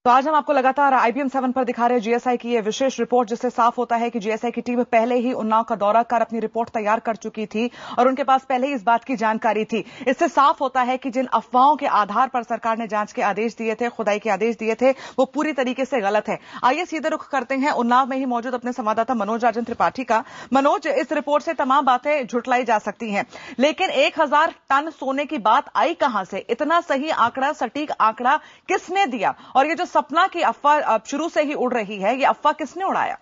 तो आज हम आपको लगातार IBM 7 पर दिखा रहे हैं जीएसआई की ये विशेष रिपोर्ट, जिससे साफ होता है कि जीएसआई की टीम पहले ही उन्नाव का दौरा कर अपनी रिपोर्ट तैयार कर चुकी थी और उनके पास पहले ही इस बात की जानकारी थी। इससे साफ होता है कि जिन अफवाहों के आधार पर सरकार ने जांच के आदेश दिए थे, खुदाई के आदेश दिए थे, वो पूरी तरीके से गलत है। आइए सीधे रुख करते हैं उन्नाव में ही मौजूद अपने संवाददाता मनोज राजन त्रिपाठी का। मनोज, इस रिपोर्ट से तमाम बातें झुटलाई जा सकती हैं, लेकिन 1000 टन सोने की बात आई कहां से? इतना सही आंकड़ा, सटीक आंकड़ा किसने दिया? और ये जो सपना की अफवाह शुरू से ही उड़ रही है, ये अफवाह किसने उड़ाया?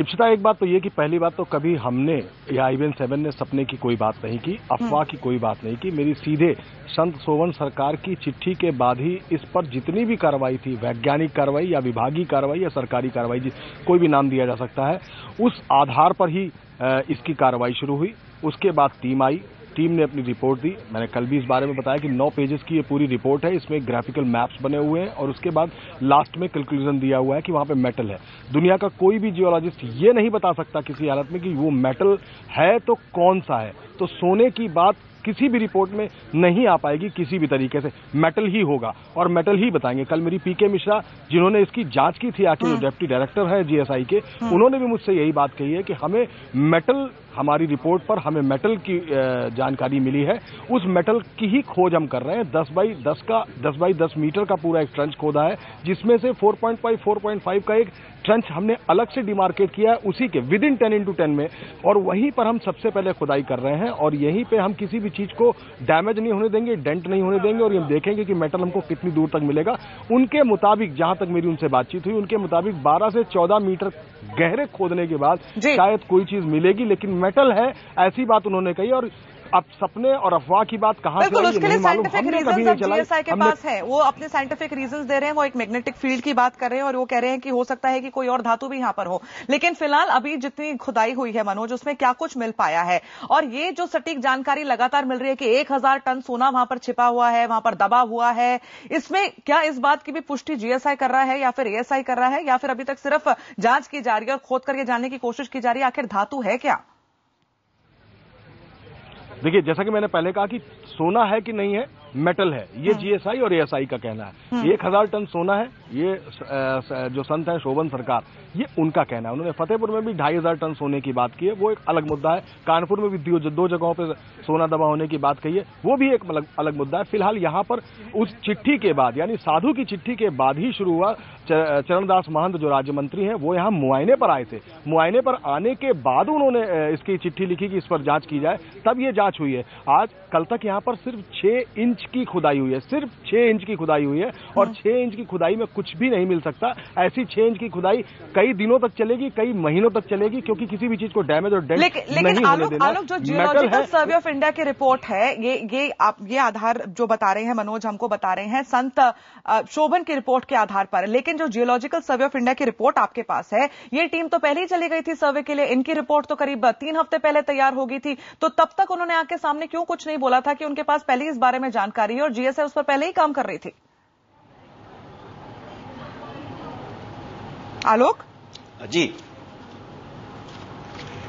इप्सिता, एक बात तो ये कि पहली बात तो कभी हमने या IBM 7 ने सपने की कोई बात नहीं की, अफवाह की कोई बात नहीं की। मेरी सीधे संत सोवन सरकार की चिट्ठी के बाद ही इस पर जितनी भी कार्रवाई थी, वैज्ञानिक कार्रवाई या विभागीय कार्रवाई या सरकारी कार्रवाई, कोई भी नाम दिया जा सकता है, उस आधार पर ही इसकी कार्रवाई शुरू हुई। उसके बाद टीम आई, टीम ने अपनी रिपोर्ट दी। मैंने कल भी इस बारे में बताया कि 9 पेजेस की ये पूरी रिपोर्ट है। इसमें ग्राफिकल मैप्स बने हुए हैं और उसके बाद लास्ट में कंक्लूजन दिया हुआ है कि वहां पे मेटल है। दुनिया का कोई भी जियोलॉजिस्ट ये नहीं बता सकता किसी हालत में कि वो मेटल है तो कौन सा है। तो सोने की बात किसी भी रिपोर्ट में नहीं आ पाएगी किसी भी तरीके से। मेटल ही होगा और मेटल ही बताएंगे। कल मेरी PK मिश्रा, जिन्होंने इसकी जांच की थी, आके जो डिप्टी डायरेक्टर है GSI के, उन्होंने भी मुझसे यही बात कही है कि हमें मेटल, हमारी रिपोर्ट पर हमें मेटल की जानकारी मिली है। उस मेटल की ही खोज हम कर रहे हैं। 10 बाई 10 मीटर का पूरा एक ट्रंच खोदा है, जिसमें से 4.5 का एक ट्रंच हमने अलग से डिमार्केट किया है, उसी के विद इन 10x10 में, और वहीं पर हम सबसे पहले खुदाई कर रहे हैं और यहीं पे हम किसी भी चीज को डैमेज नहीं होने देंगे, डेंट नहीं होने देंगे, और ये देखेंगे कि मेटल हमको कितनी दूर तक मिलेगा। उनके मुताबिक, जहां तक मेरी उनसे बातचीत हुई, उनके मुताबिक 12 से 14 मीटर गहरे खोदने के बाद शायद कोई चीज मिलेगी, लेकिन मेटल है, ऐसी बात उन्होंने कही। और अब सपने और अफवाह की बात कहां से आई, उसके लिए साइंटिफिक रीजंस GSI के पास है। वो अपने साइंटिफिक रीजंस दे रहे हैं, वो एक मैग्नेटिक फील्ड की बात कर रहे हैं और वो कह रहे हैं कि हो सकता है कि कोई और धातु भी यहां पर हो। लेकिन फिलहाल अभी जितनी खुदाई हुई है मनोज, उसमें क्या कुछ मिल पाया है? और ये जो सटीक जानकारी लगातार मिल रही है कि 1000 टन सोना वहां पर छिपा हुआ है, वहां पर दबा हुआ है, इसमें क्या इस बात की भी पुष्टि GSI कर रहा है या फिर ASI कर रहा है, या फिर अभी तक सिर्फ जांच की जा रही है और खोद करके जानने की कोशिश की जा रही है आखिर धातु है क्या? देखिए, जैसा कि मैंने पहले कहा कि सोना है कि नहीं है, मेटल है, ये GSI और ASI का कहना है। 1000 टन सोना है, ये जो संत है शोभन सरकार, ये उनका कहना है। उन्होंने फतेहपुर में भी 2500 टन सोने की बात की है, वो एक अलग मुद्दा है। कानपुर में भी 2 जगहों पे सोना दबा होने की बात कही है, वो भी एक अलग मुद्दा है। फिलहाल यहाँ पर उस चिट्ठी के बाद, यानी साधु की चिट्ठी के बाद ही शुरू हुआ। चरणदास महंत जो राज्य मंत्री हैं, वो यहाँ मुआयने पर आए थे। मुआयने पर आने के बाद उन्होंने इसकी चिट्ठी लिखी कि इस पर जांच की जाए, तब ये जांच हुई है। आज कल तक यहाँ पर सिर्फ 6 इंच की खुदाई हुई है, सिर्फ 6 इंच की खुदाई हुई है, और 6 इंच की खुदाई में कुछ भी नहीं मिल सकता। ऐसी 6 इंच की खुदाई कई दिनों तक चलेगी, कई महीनों तक चलेगी, क्योंकि किसी भी चीज को डैमेज और डेंट नहीं होने देना। आलोक, जो जियोलॉजिकल सर्वे ऑफ इंडिया की रिपोर्ट है, ये आधार जो बता रहे हैं मनोज, हमको बता रहे हैं संत शोभन की रिपोर्ट के आधार पर, लेकिन जो जियोलॉजिकल सर्वे ऑफ इंडिया की रिपोर्ट आपके पास है, ये टीम तो पहले ही चली गई थी सर्वे के लिए। इनकी रिपोर्ट तो करीब 3 हफ्ते पहले तैयार हो गई थी, तो तब तक उन्होंने आके सामने क्यों कुछ नहीं बोला था कि उनके पास पहले ही इस बारे में जानकारी है और GSI उस पर पहले ही काम कर रही थी? आलोक जी,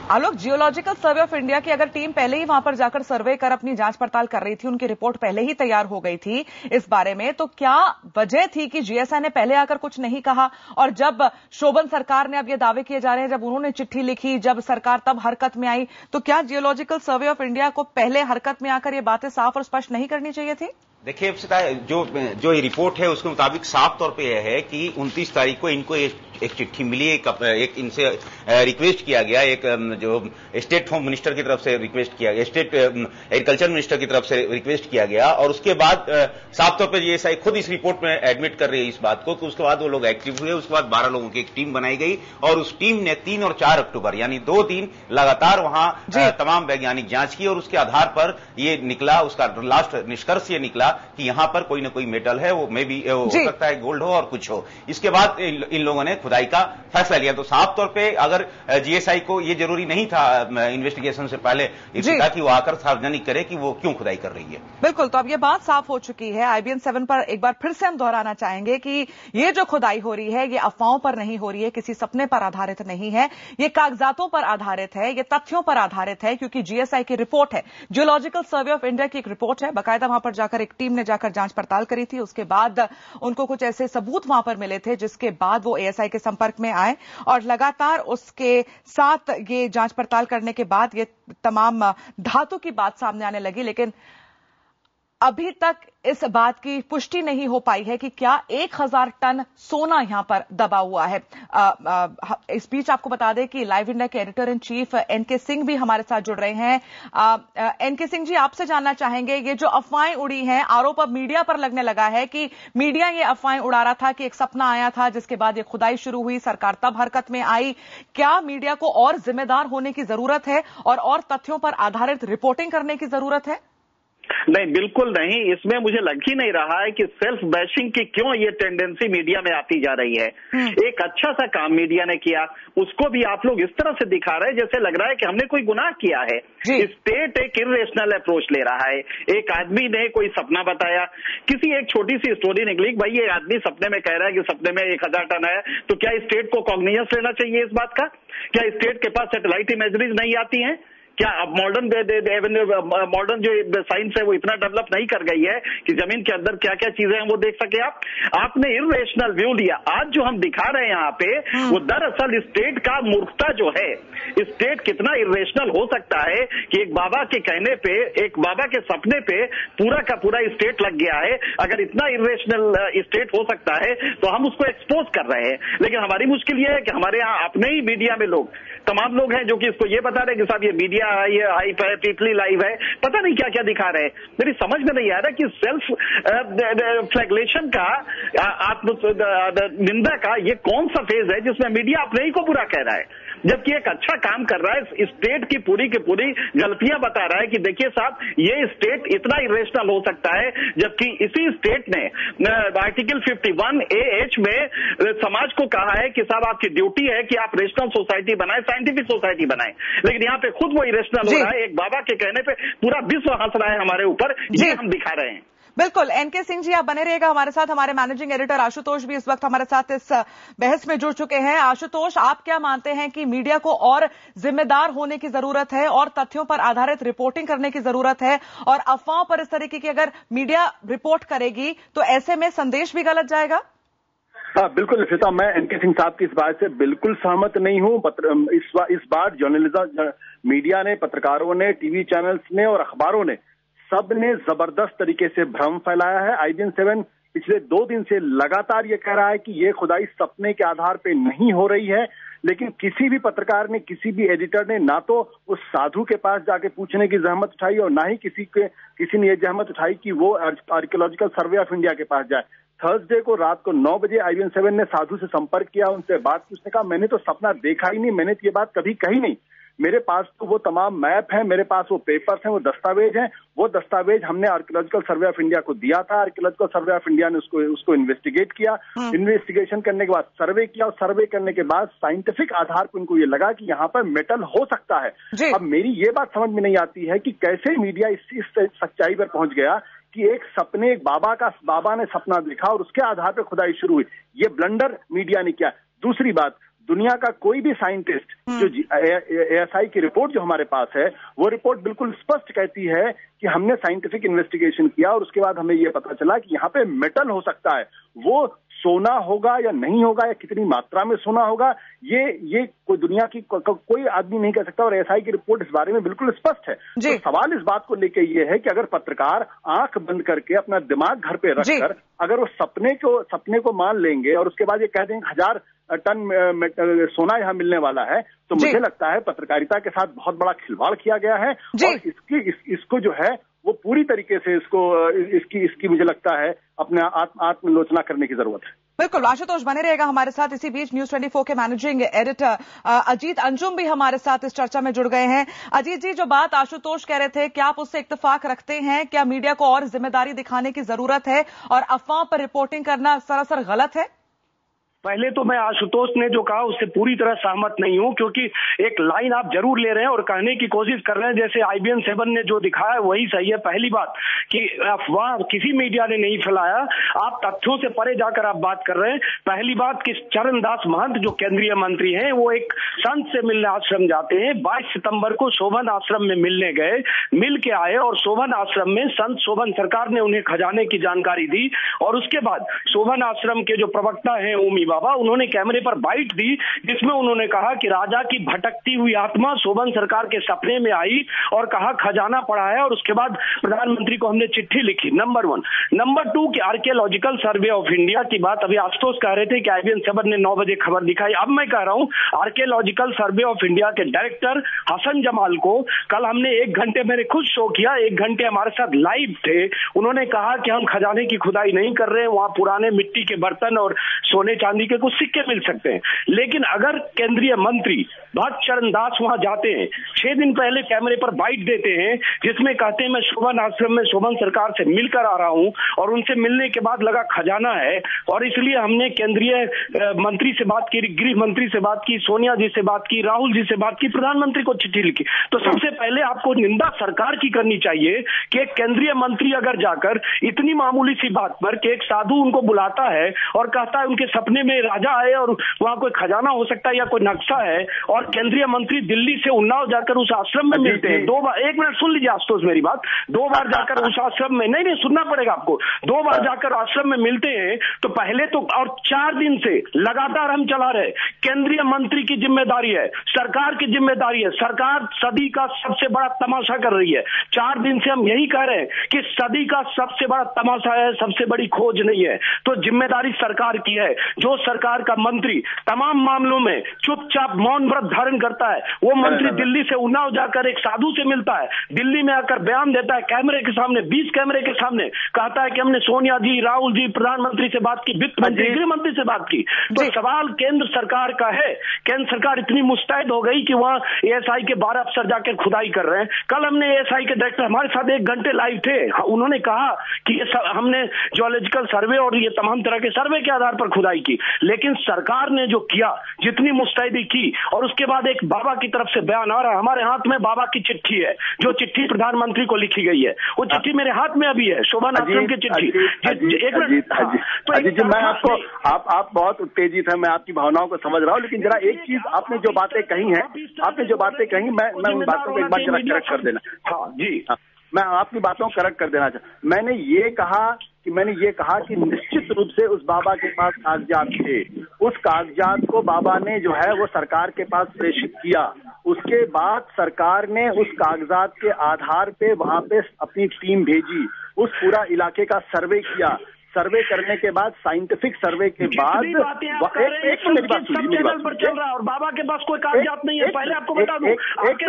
आलोक, जियोलॉजिकल सर्वे ऑफ इंडिया की अगर टीम पहले ही वहां पर जाकर सर्वे कर अपनी जांच पड़ताल कर रही थी, उनकी रिपोर्ट पहले ही तैयार हो गई थी इस बारे में, तो क्या वजह थी कि GSI ने पहले आकर कुछ नहीं कहा? और जब शोभन सरकार ने, अब ये दावे किए जा रहे हैं, जब उन्होंने चिट्ठी लिखी, जब सरकार तब हरकत में आई, तो क्या जियोलॉजिकल सर्वे ऑफ इंडिया को पहले हरकत में आकर ये बातें साफ और स्पष्ट नहीं करनी चाहिए थी? देखिए, जो ये रिपोर्ट है उसके मुताबिक साफ तौर पे यह है कि 29 तारीख को इनको एक चिट्ठी मिली, एक इनसे रिक्वेस्ट किया गया, एक जो स्टेट होम मिनिस्टर की तरफ से रिक्वेस्ट किया गया, स्टेट एग्रीकल्चर मिनिस्टर की तरफ से रिक्वेस्ट किया गया, और उसके बाद साफ तौर पे GSI खुद इस रिपोर्ट में एडमिट कर रही है इस बात को कि उसके बाद वो लोग एक्टिव हुए। उसके बाद 12 लोगों की एक टीम बनाई गई और उस टीम ने 3 और 4 अक्टूबर यानी 2 दिन लगातार वहां तमाम वैज्ञानिक जांच की, और उसके आधार पर ये निकला, उसका लास्ट निष्कर्ष ये निकला कि यहां पर कोई ना कोई मेटल है, वो मे भी हो सकता है गोल्ड हो और कुछ हो। इसके बाद इन लोगों ने खुदाई का फैसला लिया। तो साफ तौर पे अगर GSI को ये जरूरी नहीं था इन्वेस्टिगेशन से पहले कि वो आकर सार्वजनिक करे कि वो क्यों खुदाई कर रही है। बिल्कुल, तो अब ये बात साफ हो चुकी है। IBM 7 पर एक बार फिर से हम दोहराना चाहेंगे कि ये जो खुदाई हो रही है, ये अफवाहों पर नहीं हो रही है, किसी सपने पर आधारित नहीं है, ये कागजातों पर आधारित है, ये तथ्यों पर आधारित है, क्योंकि GSI की रिपोर्ट है, जियोलॉजिकल सर्वे ऑफ इंडिया की एक रिपोर्ट है, बाकायदा वहां पर जाकर एक टीम ने जाकर जांच पड़ताल करी थी। उसके बाद उनको कुछ ऐसे सबूत वहां पर मिले थे जिसके बाद वो एएसआई के संपर्क में आए और लगातार उसके साथ ये जांच पड़ताल करने के बाद ये तमाम धातु की बात सामने आने लगी। लेकिन अभी तक इस बात की पुष्टि नहीं हो पाई है कि क्या 1000 टन सोना यहां पर दबा हुआ है। इस बीच आपको बता दें कि लाइव इंडिया के editor in chief NK Singh भी हमारे साथ जुड़ रहे हैं। एनके सिंह जी, आपसे जानना चाहेंगे, ये जो अफवाहें उड़ी हैं, आरोप अब मीडिया पर लगने लगा है कि मीडिया ये अफवाहें उड़ा रहा था कि एक सपना आया था जिसके बाद ये खुदाई शुरू हुई, सरकार तब हरकत में आई। क्या मीडिया को और जिम्मेदार होने की जरूरत है और तथ्यों पर आधारित रिपोर्टिंग करने की जरूरत है? नहीं, बिल्कुल नहीं। इसमें मुझे लग ही नहीं रहा है कि सेल्फ बैशिंग की क्यों ये टेंडेंसी मीडिया में आती जा रही है। एक अच्छा सा काम मीडिया ने किया, उसको भी आप लोग इस तरह से दिखा रहे हैं जैसे लग रहा है कि हमने कोई गुनाह किया है। स्टेट एक इर्रेशनल अप्रोच ले रहा है। एक आदमी ने कोई सपना बताया, किसी एक छोटी सी स्टोरी निकली, भाई ये आदमी सपने में कह रहा है कि सपने में 1000 टन है, तो क्या स्टेट को कॉग्निजेंस लेना चाहिए इस बात का? क्या स्टेट के पास सैटेलाइट इमेजरीज नहीं आती हैं? क्या अब मॉडर्न जो साइंस है वो इतना डेवलप नहीं कर गई है कि जमीन के अंदर क्या क्या चीजें हैं वो देख सके आपने इर्रेशनल व्यू लिया। आज जो हम दिखा रहे हैं यहाँ पे वो दरअसल स्टेट का मूर्खता जो है। स्टेट कितना इर्रेशनल हो सकता है कि एक बाबा के कहने पे, एक बाबा के सपने पे पूरा का पूरा स्टेट लग गया है। अगर इतना इर्रेशनल स्टेट हो सकता है तो हम उसको एक्सपोज कर रहे हैं। लेकिन हमारी मुश्किल ये है कि हमारे यहाँ अपने ही मीडिया में लोग, तमाम लोग हैं जो कि इसको ये बता रहे हैं कि साहब ये मीडिया ये हाइप है, पीपली लाइव है, पता नहीं क्या क्या दिखा रहे हैं। मेरी समझ में नहीं आ रहा कि सेल्फ फ्लैगलेशन का, आत्म निंदा का ये कौन सा फेज है जिसमें मीडिया अपने ही को बुरा कह रहा है, जबकि एक अच्छा काम कर रहा है, स्टेट की पूरी गलतियां बता रहा है कि देखिए साहब ये स्टेट इतना इरेशनल हो सकता है। जबकि इसी स्टेट ने आर्टिकल 51AH में समाज को कहा है कि साहब आपकी ड्यूटी है कि आप रेशनल सोसाइटी बनाए, साइंटिफिक सोसाइटी बनाए। लेकिन यहाँ पे खुद वो इरेशनल हो रहा है। एक बाबा के कहने पे पूरा विश्व हंस रहा है हमारे ऊपर, ये हम दिखा रहे हैं। बिल्कुल। एनके सिंह जी, आप बने रहिएगा हमारे साथ। हमारे मैनेजिंग एडिटर आशुतोष भी इस वक्त हमारे साथ इस बहस में जुड़ चुके हैं। आशुतोष, आप क्या मानते हैं कि मीडिया को और जिम्मेदार होने की जरूरत है और तथ्यों पर आधारित रिपोर्टिंग करने की जरूरत है, और अफवाहों पर इस तरीके की अगर मीडिया रिपोर्ट करेगी तो ऐसे में संदेश भी गलत जाएगा? हाँ, बिल्कुल निशिता, मैं एनके सिंह साहब की इस बात से बिल्कुल सहमत नहीं हूँ। इस बार जर्नलिज्म, मीडिया ने, पत्रकारों ने, टीवी चैनल्स ने और अखबारों ने सब ने जबरदस्त तरीके से भ्रम फैलाया है। IBN 7 पिछले 2 दिन से लगातार ये कह रहा है कि ये खुदाई सपने के आधार पे नहीं हो रही है, लेकिन किसी भी पत्रकार ने, किसी भी एडिटर ने ना तो उस साधु के पास जाके पूछने की जहमत उठाई और ना ही किसी ने ये जहमत उठाई कि वो आर्कियोलॉजिकल सर्वे ऑफ इंडिया के पास जाए। थर्सडे को रात को 9 बजे IBN 7 ने साधु से संपर्क किया, उनसे बात पूछने का, मैंने तो सपना देखा ही नहीं, मैंने तो ये बात कभी कही नहीं। मेरे पास तो वो तमाम मैप हैं, मेरे पास वो पेपर्स हैं, वो दस्तावेज हैं। वो दस्तावेज हमने आर्कियोलॉजिकल सर्वे ऑफ इंडिया को दिया था। आर्कियोलॉजिकल सर्वे ऑफ इंडिया ने उसको इन्वेस्टिगेट किया। इन्वेस्टिगेशन करने के बाद सर्वे किया, और सर्वे करने के बाद साइंटिफिक आधार पर उनको ये लगा कि यहाँ पर मेटल हो सकता है। अब मेरी ये बात समझ में नहीं आती है कि कैसे मीडिया इस सच्चाई पर पहुंच गया कि एक बाबा ने सपना देखा और उसके आधार पर खुदाई शुरू हुई। ये ब्लंडर मीडिया ने किया। दूसरी बात, दुनिया का कोई भी साइंटिस्ट, जो ASI की रिपोर्ट जो हमारे पास है, वो रिपोर्ट बिल्कुल स्पष्ट कहती है कि हमने साइंटिफिक इन्वेस्टिगेशन किया और उसके बाद हमें ये पता चला कि यहाँ पे मेटल हो सकता है। वो सोना होगा या नहीं होगा, या कितनी मात्रा में सोना होगा, ये कोई दुनिया की कोई आदमी नहीं कह सकता, और ASI की रिपोर्ट इस बारे में बिल्कुल स्पष्ट है। तो सवाल इस बात को लेकर ये है कि अगर पत्रकार आंख बंद करके अपना दिमाग घर पे रखकर अगर वो सपने को मान लेंगे और उसके बाद ये कह देंगे 1000 टन सोना यहाँ मिलने वाला है, तो मुझे लगता है पत्रकारिता के साथ बहुत बड़ा खिलवाड़ किया गया है। और इसको जो है वो पूरी तरीके से इसकी मुझे लगता है अपने आत्मलोचना करने की जरूरत है। बिल्कुल। आशुतोष, बने रहेगा हमारे साथ। इसी बीच न्यूज 24 के मैनेजिंग एडिटर अजीत अंजुम भी हमारे साथ इस चर्चा में जुड़ गए हैं। अजीत जी, जो बात आशुतोष कह रहे थे, क्या आप उससे इत्तेफाक रखते हैं? क्या मीडिया को और जिम्मेदारी दिखाने की जरूरत है और अफवाह पर रिपोर्टिंग करना सरासर गलत है? पहले तो मैं आशुतोष ने जो कहा उससे पूरी तरह सहमत नहीं हूं, क्योंकि एक लाइन आप जरूर ले रहे हैं और कहने की कोशिश कर रहे हैं जैसे IBN 7 ने जो दिखाया वही सही है। पहली बात कि अफवाह किसी मीडिया ने नहीं फैलाया, आप तथ्यों से परे जाकर आप बात कर रहे हैं। पहली बात कि चरणदास महंत जो केंद्रीय मंत्री हैं वो एक संत से मिलने आश्रम जाते हैं। 22 सितंबर को शोभन आश्रम में मिलने गए, मिल के आए और शोभन आश्रम में संत शोभन सरकार ने उन्हें खजाने की जानकारी दी और उसके बाद शोभन आश्रम के जो प्रवक्ता हैं ओमी बाबा, उन्होंने कैमरे पर बाइट दी जिसमें उन्होंने कहा कि राजा की भटकती हुई आत्मा शोभन सरकार के सपने में आई और कहा खजाना पड़ा है और उसके बाद प्रधानमंत्री को हमने चिट्ठी लिखी। नंबर 1। नंबर 2 कि आर्कियोलॉजिकल सर्वे ऑफ इंडिया की बात अभी आशुतोष कह रहे थे कि IBN 7 ने 9 बजे खबर दिखाई। अब मैं कह रहा हूं आर्कियोलॉजिकल सर्वे ऑफ इंडिया के डायरेक्टर हसन जमाल को कल हमने 1 घंटे, मैंने खुद शो किया, 1 घंटे हमारे साथ लाइव थे। उन्होंने कहा कि हम खजाने की खुदाई नहीं कर रहे हैं, वहां पुराने मिट्टी के बर्तन और सोने चांदी के कुछ सिक्के मिल सकते हैं। लेकिन अगर केंद्रीय मंत्री भट्ट चरण दास वहां जाते हैं, 6 दिन पहले कैमरे पर बाइट देते हैं जिसमें कहते हैं मैं शोभन आश्रम में शोभन सरकार से मिलकर आ रहा हूं और उनसे मिलने के बाद लगा खजाना है और इसलिए हमने केंद्रीय मंत्री से बात की, गृह मंत्री से बात की, सोनिया जी से बात की, राहुल जी से बात की, प्रधानमंत्री को चिट्ठी लिखी। तो सबसे पहले आपको निंदा सरकार की करनी चाहिए कि एक केंद्रीय मंत्री अगर जाकर इतनी मामूली सी बात पर कि एक साधु उनको बुलाता है और कहता है उनके सपने में राजा आए और वहां कोई खजाना हो सकता है या कोई नक्शा है, और केंद्रीय मंत्री दिल्ली से उन्नाव जाकर उस आश्रम में मिलते हैं 2 बार। 1 मिनट सुन लीजिए आशुतोष मेरी बात। 2 बार जाकर उस आश्रम में, नहीं सुनना पड़ेगा आपको, 2 बार जाकर आश्रम में मिलते हैं। तो पहले तो और 4 दिन से लगातार हम चला रहे, केंद्रीय मंत्री की जिम्मेदारी है, सरकार की जिम्मेदारी है। सरकार सदी का सबसे बड़ा तमाशा कर रही है। 4 दिन से हम यही कह रहे हैं कि सदी का सबसे बड़ा तमाशा है, सबसे बड़ी खोज नहीं है। तो जिम्मेदारी सरकार की है। जो सरकार का मंत्री तमाम मामलों में चुपचाप मौन व्रत धारण करता है, वो मंत्री दिल्ली से उन्नाव जाकर एक साधु से मिलता है, दिल्ली में आकर बयान देता है कैमरे के सामने, 20 कैमरे के सामने, कहता है कि हमने सोनिया जी, राहुल जी, प्रधानमंत्री से बात की, वित्त मंत्री, गृह मंत्री से बात की। तो सवाल केंद्र सरकार का है। केंद्र सरकार इतनी मुस्तैद हो गई कि वहां ASI के 12 अफसर जाकर खुदाई कर रहे हैं। कल हमने ASI के डायरेक्टर हमारे साथ 1 घंटे लाइव थे, उन्होंने कहा कि हमने जियोलॉजिकल सर्वे और ये तमाम तरह के सर्वे के आधार पर खुदाई की। लेकिन सरकार ने जो किया, जितनी मुस्तैदी की, और उसके बाद एक बाबा की तरफ से बयान आ रहा है, हमारे हाथ में बाबा की चिट्ठी है, जो चिट्ठी प्रधानमंत्री को लिखी गई है, वो चिट्ठी मेरे हाथ में अभी है, शोभन आश्रम की चिट्ठी। एक मिनट, तो मैं आपको, आप बहुत उत्तेजित है, मैं आपकी भावनाओं को समझ रहा हूँ, लेकिन जरा एक चीज, आपने जो बातें कही हैं, मैं उन बातों को एक बार जरा करेक्ट कर देना। हाँ जी, मैं आपकी बातों को करेक्ट कर देना चाहता। मैंने ये कहा कि निश्चित रूप से उस बाबा के पास कागजात थे, उस कागजात को बाबा ने जो है वो सरकार के पास प्रेषित किया। उसके बाद सरकार ने उस कागजात के आधार पे वहां पे अपनी टीम भेजी, उस पूरा इलाके का सर्वे किया। सर्वे करने के बाद, साइंटिफिक सर्वे के बाद, मेरी बात चल रहा है और बाबा के पास कोई कागजात नहीं है। पहले आपको बता दूं, आपके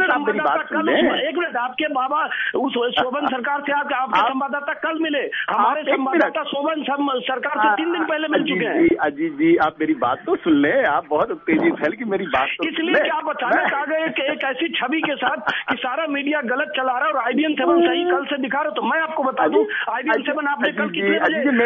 आपके बाबा उस शोभन सरकार से आपके संवाददाता कल मिले, हमारे संवाददाता शोभन सरकार से 3 दिन पहले मिल चुके हैं। अजीत जी, आप मेरी बात तो सुन ले, आप बहुत उत्तेजित है कि मेरी बात तो इसलिए कि आप अचानक आ गए एक ऐसी छवि के साथ कि सारा मीडिया गलत चला रहा है और IBN 7 सही कल से दिखा रहे। तो मैं आपको बता दूं, IBN 7 आपने कल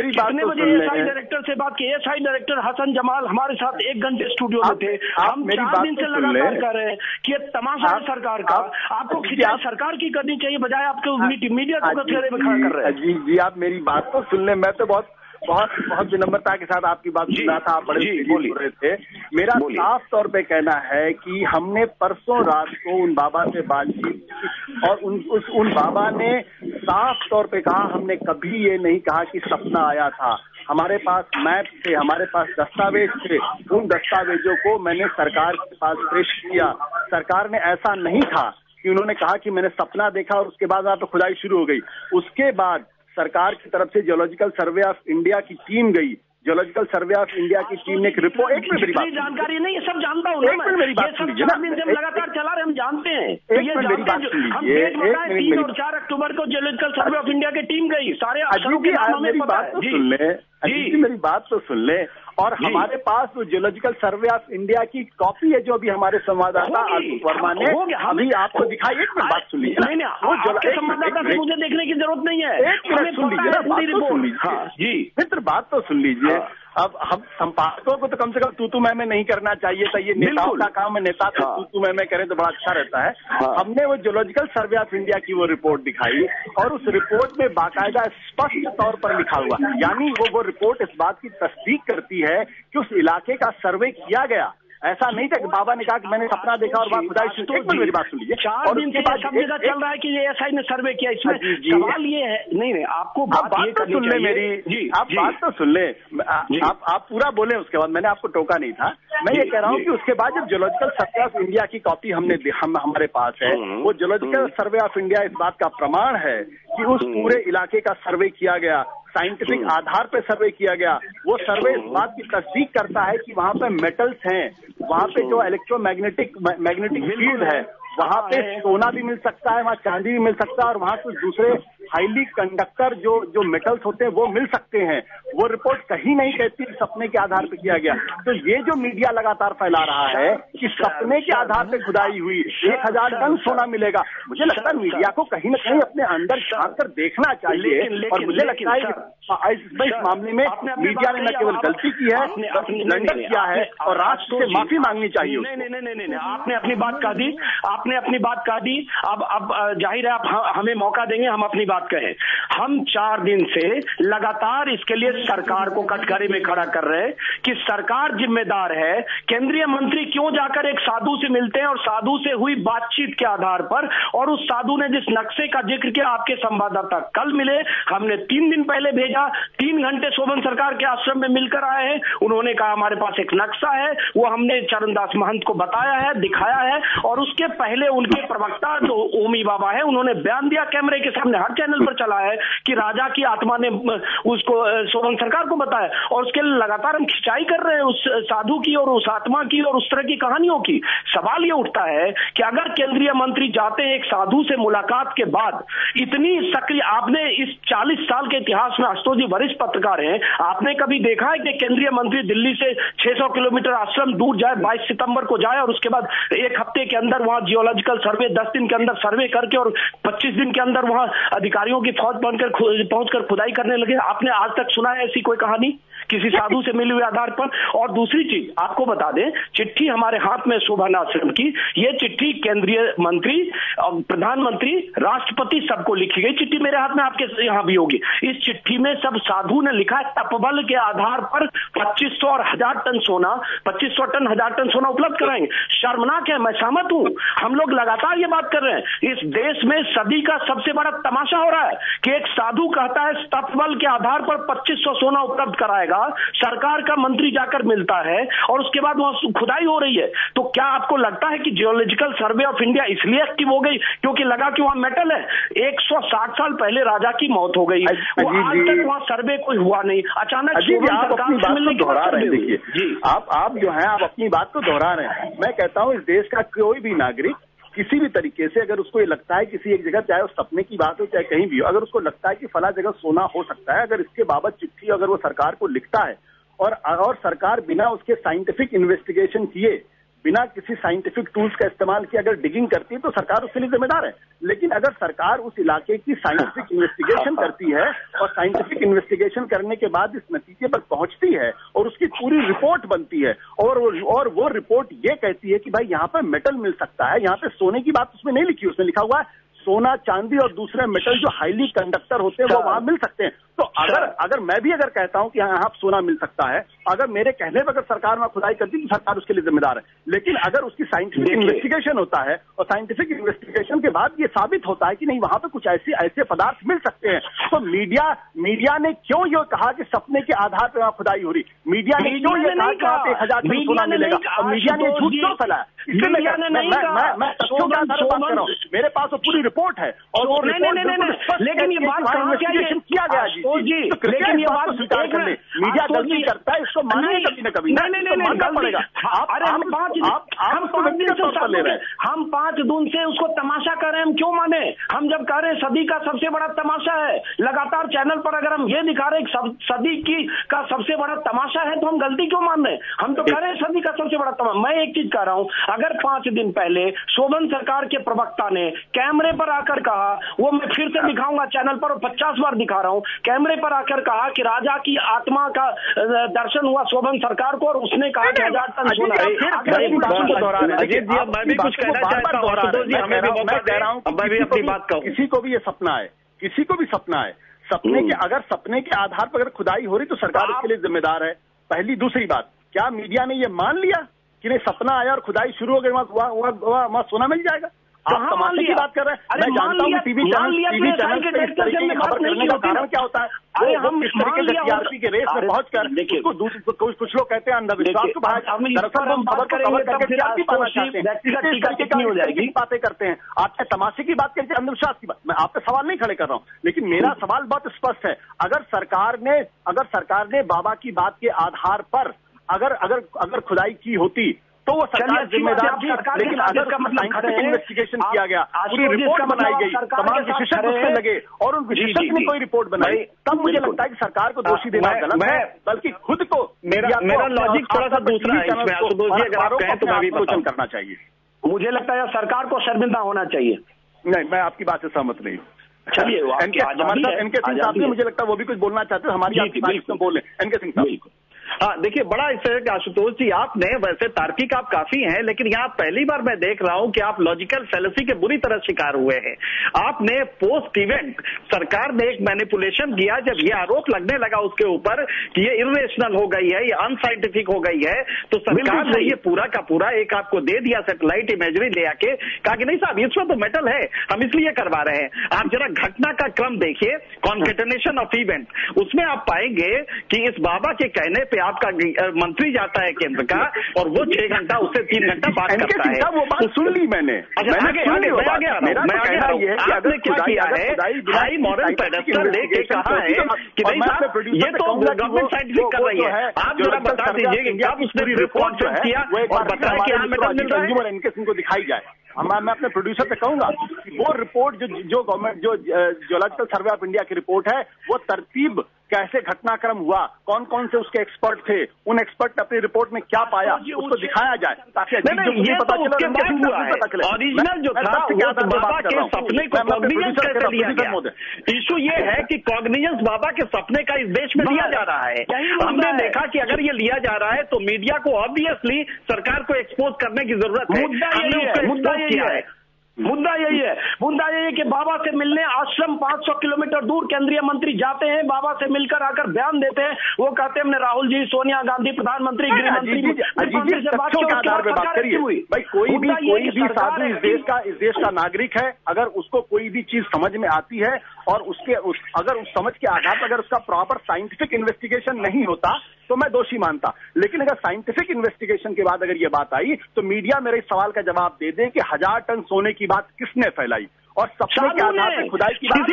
कितने बजे ASI डायरेक्टर से बात की? ASI डायरेक्टर हसन जमाल हमारे साथ 1 घंटे स्टूडियो में थे। हम 4 दिन से लगातार कर रहे हैं कि ये तमाशा सरकार का, आपको खिंचाई सरकार की करनी चाहिए बजाय आपके मीडिया को कचरे में खड़ा कर रहे हैं। जी, आप मेरी बात तो सुन ले। मैं तो बहुत विनम्रता के साथ आपकी बात सुन रहा था, आप बड़े बोल रहे थे। मेरा साफ तौर पे कहना है कि हमने परसों रात को उन बाबा से बातचीत की और उन बाबा ने साफ तौर पे कहा, हमने कभी ये नहीं कहा कि सपना आया था। हमारे पास मैप थे, हमारे पास दस्तावेज थे, उन दस्तावेजों को मैंने सरकार के पास प्रेषित किया। सरकार ने ऐसा नहीं था कि उन्होंने कहा कि मैंने सपना देखा और उसके बाद वहां पे खुदाई शुरू हो गई। उसके बाद सरकार की तरफ से जियोलॉजिकल सर्वे ऑफ इंडिया की टीम गई। जियोलॉजिकल सर्वे ऑफ इंडिया की टीम ने एक रिपोर्ट, एक मिनट मेरी बात, जानकारी नहीं, ये सब जानता हूँ, मेरी बात सुन लीजिए ना, लगातार चला रहे, हम जानते हैं। एक मिनट मेरी बात सुन लीजिए। 3 और 4 अक्टूबर को जियोलॉजिकल सर्वे ऑफ इंडिया की टीम गई, सारे मेरी बात तो सुन ले, मेरी बात तो सुन ले। और हमारे पास वो जियोलॉजिकल सर्वे ऑफ इंडिया की कॉपी है, जो अभी हमारे संवाददाता आशुतोष वर्मा ने अभी आपको दिखाई। एक मिनट बात सुन लीजिए, संवाददाता से मुझे देखने की जरूरत नहीं है। एक मिनट सुन लीजिए ना, बात तो सुन लीजिए जी, मित्र, बात तो सुन लीजिए। अब हम संपादकों को तो कम से कम तू मैं नहीं करना चाहिए था। ये नेताओं का काम है, नेता तू मैं करें तो बड़ा अच्छा रहता है। हमने वो जियोलॉजिकल सर्वे ऑफ इंडिया की वो रिपोर्ट दिखाई और उस रिपोर्ट में बाकायदा स्पष्ट तौर पर लिखा हुआ, यानी वो रिपोर्ट इस बात की तस्दीक करती है कि उस इलाके का सर्वे किया गया। ऐसा नहीं था कि बाबा ने कहा कि मैंने सपना देखा और बात खुदाई शुरू। एक मिनट मेरी बात सुन लीजिए। 4 दिन से सब जगह चल रहा है कि ये एसआई ने सर्वे किया। इसमें सवाल ये है, नहीं आपको बात तो सुन ले मेरी जी, आप बात तो सुन ले। आप पूरा बोले, उसके बाद मैंने आपको टोका नहीं था। मैं ये कह रहा हूँ कि उसके बाद जब जियोलॉजिकल सर्वे ऑफ इंडिया की कॉपी हमारे पास है, वो जियोलॉजिकल सर्वे ऑफ इंडिया इस बात का प्रमाण है कि उस पूरे इलाके का सर्वे किया गया, साइंटिफिक आधार पे सर्वे किया गया। वो सर्वे इस बात की तस्दीक करता है कि वहां पे मेटल्स हैं, वहां पे जो मैग्नेटिक फील्ड है, वहां पे सोना भी मिल सकता है, वहां चांदी भी मिल सकता है और वहां कुछ दूसरे हाईली कंडक्टर जो मेटल्स होते हैं वो मिल सकते हैं। वो रिपोर्ट कहीं नहीं कहती सपने के आधार पे किया गया। तो ये जो मीडिया लगातार फैला रहा है कि सपने के आधार पे खुदाई हुई 1000 टन सोना मिलेगा, मुझे लगता है मीडिया को कहीं ना कहीं अपने अंदर झांक कर देखना चाहिए। और मुझे लगता है इस मामले में मीडिया ने न केवल गलती की है, ब्लंडर किया है और राष्ट्र से माफी मांगनी चाहिए। नहीं, आपने अपनी बात कह दी, आपने अपनी बात कह दी। अब जाहिर है आप हमें मौका देंगे, हम अपनी बात कहें। हम 4 दिन से लगातार इसके लिए सरकार को कटघरे में खड़ा कर रहे हैं कि सरकार जिम्मेदार है। केंद्रीय मंत्री क्यों जाकर एक साधु से मिलते हैं और साधु से हुई बातचीत के आधार पर, और उस साधु ने जिस नक्शे का जिक्र किया, आपके संवाददाता कल मिले, हमने 3 दिन पहले भेजा, 3 घंटे शोभन सरकार के आश्रम में मिलकर आए हैं। उन्होंने कहा हमारे पास एक नक्शा है, वो हमने चरणदास महंत को बताया है, दिखाया है। और उसके पहले उनके प्रवक्ता जो ओमी बाबा है, उन्होंने बयान दिया कैमरे के सामने, हर चैनल पर चला है कि राजा की आत्मा ने उसको शोभन सरकार को बताया। और उसके लिए लगातार हम खिंचाई कर रहे हैं उस साधु की और उस आत्मा की और उस तरह की कहानियों की। सवाल ये उठता है कि अगर केंद्रीय मंत्री जाते हैं एक साधु से मुलाकात के बाद, इतनी सक्रिय, आपने इस 40 साल के इतिहास में, आशुतोष जी वरिष्ठ पत्रकार हैं, आपने कभी देखा है कि केंद्रीय मंत्री दिल्ली से 600 किलोमीटर आश्रम दूर जाए, 22 सितंबर को जाए और उसके बाद 1 हफ्ते के अंदर वहां जियोलॉजिकल सर्वे, 10 दिन के अंदर सर्वे करके और 25 दिन के अंदर वहां अधिकारियों की फौज बनकर पहुंचकर खुदाई करने लगे? आपने आज तक सुना है ऐसी कोई कहानी किसी साधु से मिले हुए आधार पर? और दूसरी चीज आपको बता दें, चिट्ठी हमारे हाथ में शोभन आश्रम की, ये चिट्ठी केंद्रीय मंत्री, प्रधानमंत्री, राष्ट्रपति सबको लिखी गई चिट्ठी, मेरे हाथ में, आपके यहां भी होगी। इस चिट्ठी में सब साधु ने लिखा है तपबल के आधार पर 2500 और 1000 टन सोना, 2500 टन 1000 टन सोना उपलब्ध कराएंगे। शर्मनाक है, मैं सहमत हूं, हम लोग लगातार ये बात कर रहे हैं। इस देश में सदी का सबसे बड़ा तमाशा हो रहा है कि एक साधु कहता है तपबल के आधार पर 2500 सोना उपलब्ध कराएगा, सरकार का मंत्री जाकर मिलता है और उसके बाद वहां खुदाई हो रही है। तो क्या आपको लगता है कि जियोलॉजिकल सर्वे ऑफ इंडिया इसलिए एक्टिव हो गई क्योंकि लगा कि वहां मेटल है? 160 साल पहले राजा की मौत हो गई, वो आज तक वहां सर्वे कोई हुआ नहीं, अचानक आप अपनी बात को दोहरा रहे हैं। देखिए आप जो है आप अपनी बात को दोहरा रहे हैं। मैं कहता हूं इस देश का कोई भी नागरिक किसी भी तरीके से, अगर उसको ये लगता है किसी एक जगह, चाहे वो सपने की बात हो चाहे कहीं भी हो, अगर उसको लगता है कि फला जगह सोना हो सकता है, अगर इसके बाबत चिट्ठी अगर वो सरकार को लिखता है और सरकार बिना उसके साइंटिफिक इन्वेस्टिगेशन किए, बिना किसी साइंटिफिक टूल्स का इस्तेमाल किए अगर डिगिंग करती है तो सरकार उसके लिए जिम्मेदार है। लेकिन अगर सरकार उस इलाके की साइंटिफिक इन्वेस्टिगेशन करती है और साइंटिफिक इन्वेस्टिगेशन करने के बाद इस नतीजे पर पहुंचती है और उसकी पूरी रिपोर्ट बनती है और वो रिपोर्ट ये कहती है कि भाई यहाँ पे मेटल मिल सकता है, यहाँ पे सोने की बात उसमें नहीं लिखी, उसमें लिखा हुआ है सोना, चांदी और दूसरे मेटल जो हाईली कंडक्टर होते हैं वो वहां मिल सकते हैं। तो अगर मैं भी अगर कहता हूं कि यहाँ सोना मिल सकता है, अगर मेरे कहने पर अगर सरकार में खुदाई करती तो सरकार उसके लिए जिम्मेदार है। लेकिन अगर उसकी साइंटिफिक इन्वेस्टिगेशन होता है और साइंटिफिक इन्वेस्टिगेशन के बाद ये साबित होता है कि नहीं वहां पे कुछ ऐसे पदार्थ मिल सकते हैं, तो मीडिया ने क्यों ये कहा कि सपने के आधार पर वहां खुदाई हो रही? मीडिया ने क्यों ये कहा कि वहां पे 1000 टन सोना मिलेगा? और मीडिया ने झूठ क्यों फैलाया? इसलिए मैं तथ्यों के आधार पर बात कर रहा हूँ। मेरे पास वो पूरी रिपोर्ट है और वो रिपोर्ट, लेकिन ये बात इन्वेस्टिगेशन किया गया जी। लेकिन ये बात स्वीकार कर ले, मीडिया गलती करता है, इसको मानिए कभी न कभी, मानना पड़ेगा। अरे हम 5 दिन से उसको तमाशा कर रहे हैं, हम क्यों माने? हम जब कह रहे हैं सदी का सबसे बड़ा तमाशा है, लगातार चैनल पर अगर हम ये दिखा रहे हैं सदी का सबसे बड़ा तमाशा है, तो हम गलती क्यों मान रहे हैं? हम तो कह रहे हैं सदी का सबसे बड़ा तमाशा। मैं एक चीज कह रहा हूं, अगर 5 दिन पहले शोभन सरकार के प्रवक्ता ने कैमरे पर आकर कहा, वो मैं फिर से दिखाऊंगा चैनल पर और 50 बार दिखा रहा हूं, कैमरे पर आकर कहा कि राजा की आत्मा का दर्शन हुआ शोभन सरकार को, और उसने कहा कि 1000 टन सोना है। अजीत जी, अब मैं भी कुछ कहना चाहता हूँ, आशुतोष जी हमें भी मौका दे रहा हूँ, मैं भी अपनी बात कहूँ। किसी को भी ये सपना है, किसी को भी सपना है, सपने के अगर सपने के आधार पर अगर खुदाई हो रही तो सरकार इसके लिए जिम्मेदार है। पहली दूसरी बात, क्या मीडिया ने ये मान लिया कि नहीं सपना आया और खुदाई शुरू हो गई, वहां सोना मिल जाएगा? आप तमाशे की बात कर रहे हैं। मैं जानता हूँ टीवी चैनल पे इस तरीके की खबर करने का कारण क्या होता है। अरे हम इस तरीके से टीआरपी के रेस में पहुंचकर कुछ लोग कहते हैं अंधविश्वास को दरअसल हम खबर को कवर करके टीआरपी पाना चाहते हैं, बातें करते हैं। आपसे तमाशे की बात करके अंधविश्वास की बात, मैं आपसे सवाल नहीं खड़े कर रहा हूँ, लेकिन मेरा सवाल बहुत स्पष्ट है। अगर सरकार ने बाबा की बात के आधार पर अगर खुदाई की होती तो वो सरकार जिम्मेदार थी, लेकिन अगर साइंटिफिक इन्वेस्टिगेशन किया गया, पूरी रिपोर्ट बनाई गई, तमाम विशेषज्ञ उसमें लगे और उन विशेषज्ञ ने कोई रिपोर्ट बनाई, तब मुझे लगता है कि सरकार को दोषी देना गलत है, बल्कि खुद को मेरा लॉजिक थोड़ा सा दूसरा है इसमें, आशुतोष जी अगर आप कहें तो मैं भी क्वेश्चन करना चाहिए। मुझे लगता है सरकार को शर्मिंदा होना चाहिए। नहीं, मैं आपकी बात से सहमत नहीं हूँ। चलिए, एनके सिंह साहब भी मुझे लगता है वो भी कुछ बोलना चाहते हैं, हमारी आपकी बात में बोले। एनके सिंह साहब, हाँ देखिए, बड़ा इस तरह के आशुतोष जी आपने, वैसे तार्किक आप काफी हैं, लेकिन यहाँ पहली बार मैं देख रहा हूं कि आप लॉजिकल फेलेसी के बुरी तरह शिकार हुए हैं। आपने पोस्ट इवेंट सरकार ने एक मैनिपुलेशन किया, जब ये आरोप लगने लगा उसके ऊपर कि ये इरेशनल हो गई है, ये अनसाइंटिफिक हो गई है, तो सरकार ने ये पूरा का पूरा एक आपको दे दिया सैटेलाइट इमेजरी ले आके, कहा कि नहीं साहब इसमें तो मेटल है, हम इसलिए करवा रहे हैं। आप जरा घटना का क्रम देखिए, कॉन्केटनेशन ऑफ इवेंट, उसमें आप पाएंगे कि इस बाबा के कहने पे आपका मंत्री जाता है केंद्र का और वो 6 घंटा उससे 3 घंटा बात करता है। वो बात सुन ली मैंने। अच्छा, आगे आपने क्या किया है, हाई मॉरल पेडेस्टल लेके कहा है कि नहीं साहब ये तो गवर्नमेंट साइंटिफिक कर रही है। आप जरा बता दीजिए कि आप उसने रिपोर्ट किया और बताया कि यहाँ मेटल मिल रहा है। एनके सिंह को दिखाई जाए। मैं अपने प्रोड्यूसर से कहूंगा वो रिपोर्ट जो गवर्नमेंट जो जियोलॉजिकल सर्वे ऑफ इंडिया की रिपोर्ट है, वो तरतीब कैसे घटनाक्रम हुआ, कौन कौन से उसके एक्सपर्ट थे, उन एक्सपर्ट ने अपनी रिपोर्ट में क्या पाया, उसको दिखाया जाए ताकि ये पता चले। ओरिजिनल जो था वो बाबा के सपने को कॉग्निजेंस कैसे लिया गया। इशू ये है कि कॉग्निजेंस बाबा के सपने का इस देश में लिया जा रहा है। हमने देखा कि अगर ये लिया जा रहा है तो मीडिया को ऑब्वियसली सरकार को एक्सपोज करने की जरूरत है। मुद्दा यही है कि बाबा से मिलने आश्रम 500 किलोमीटर दूर केंद्रीय मंत्री जाते हैं, बाबा से मिलकर आकर बयान देते हैं, वो कहते हैं हमने राहुल जी, सोनिया गांधी, प्रधानमंत्री, गृह मंत्री से बात करिए। भाई कोई भी साधु इस देश का नागरिक है, अगर उसको कोई भी चीज समझ में आती है और अगर उस समझ के आधार पर अगर उसका प्रॉपर साइंटिफिक इन्वेस्टिगेशन नहीं होता तो मैं दोषी मानता, लेकिन अगर साइंटिफिक इन्वेस्टिगेशन के बाद अगर ये बात आई तो मीडिया मेरे इस सवाल का जवाब दे दे कि 1000 टन सोने की बात किसने फैलाई और सपने के आधार पर खुदाई की बात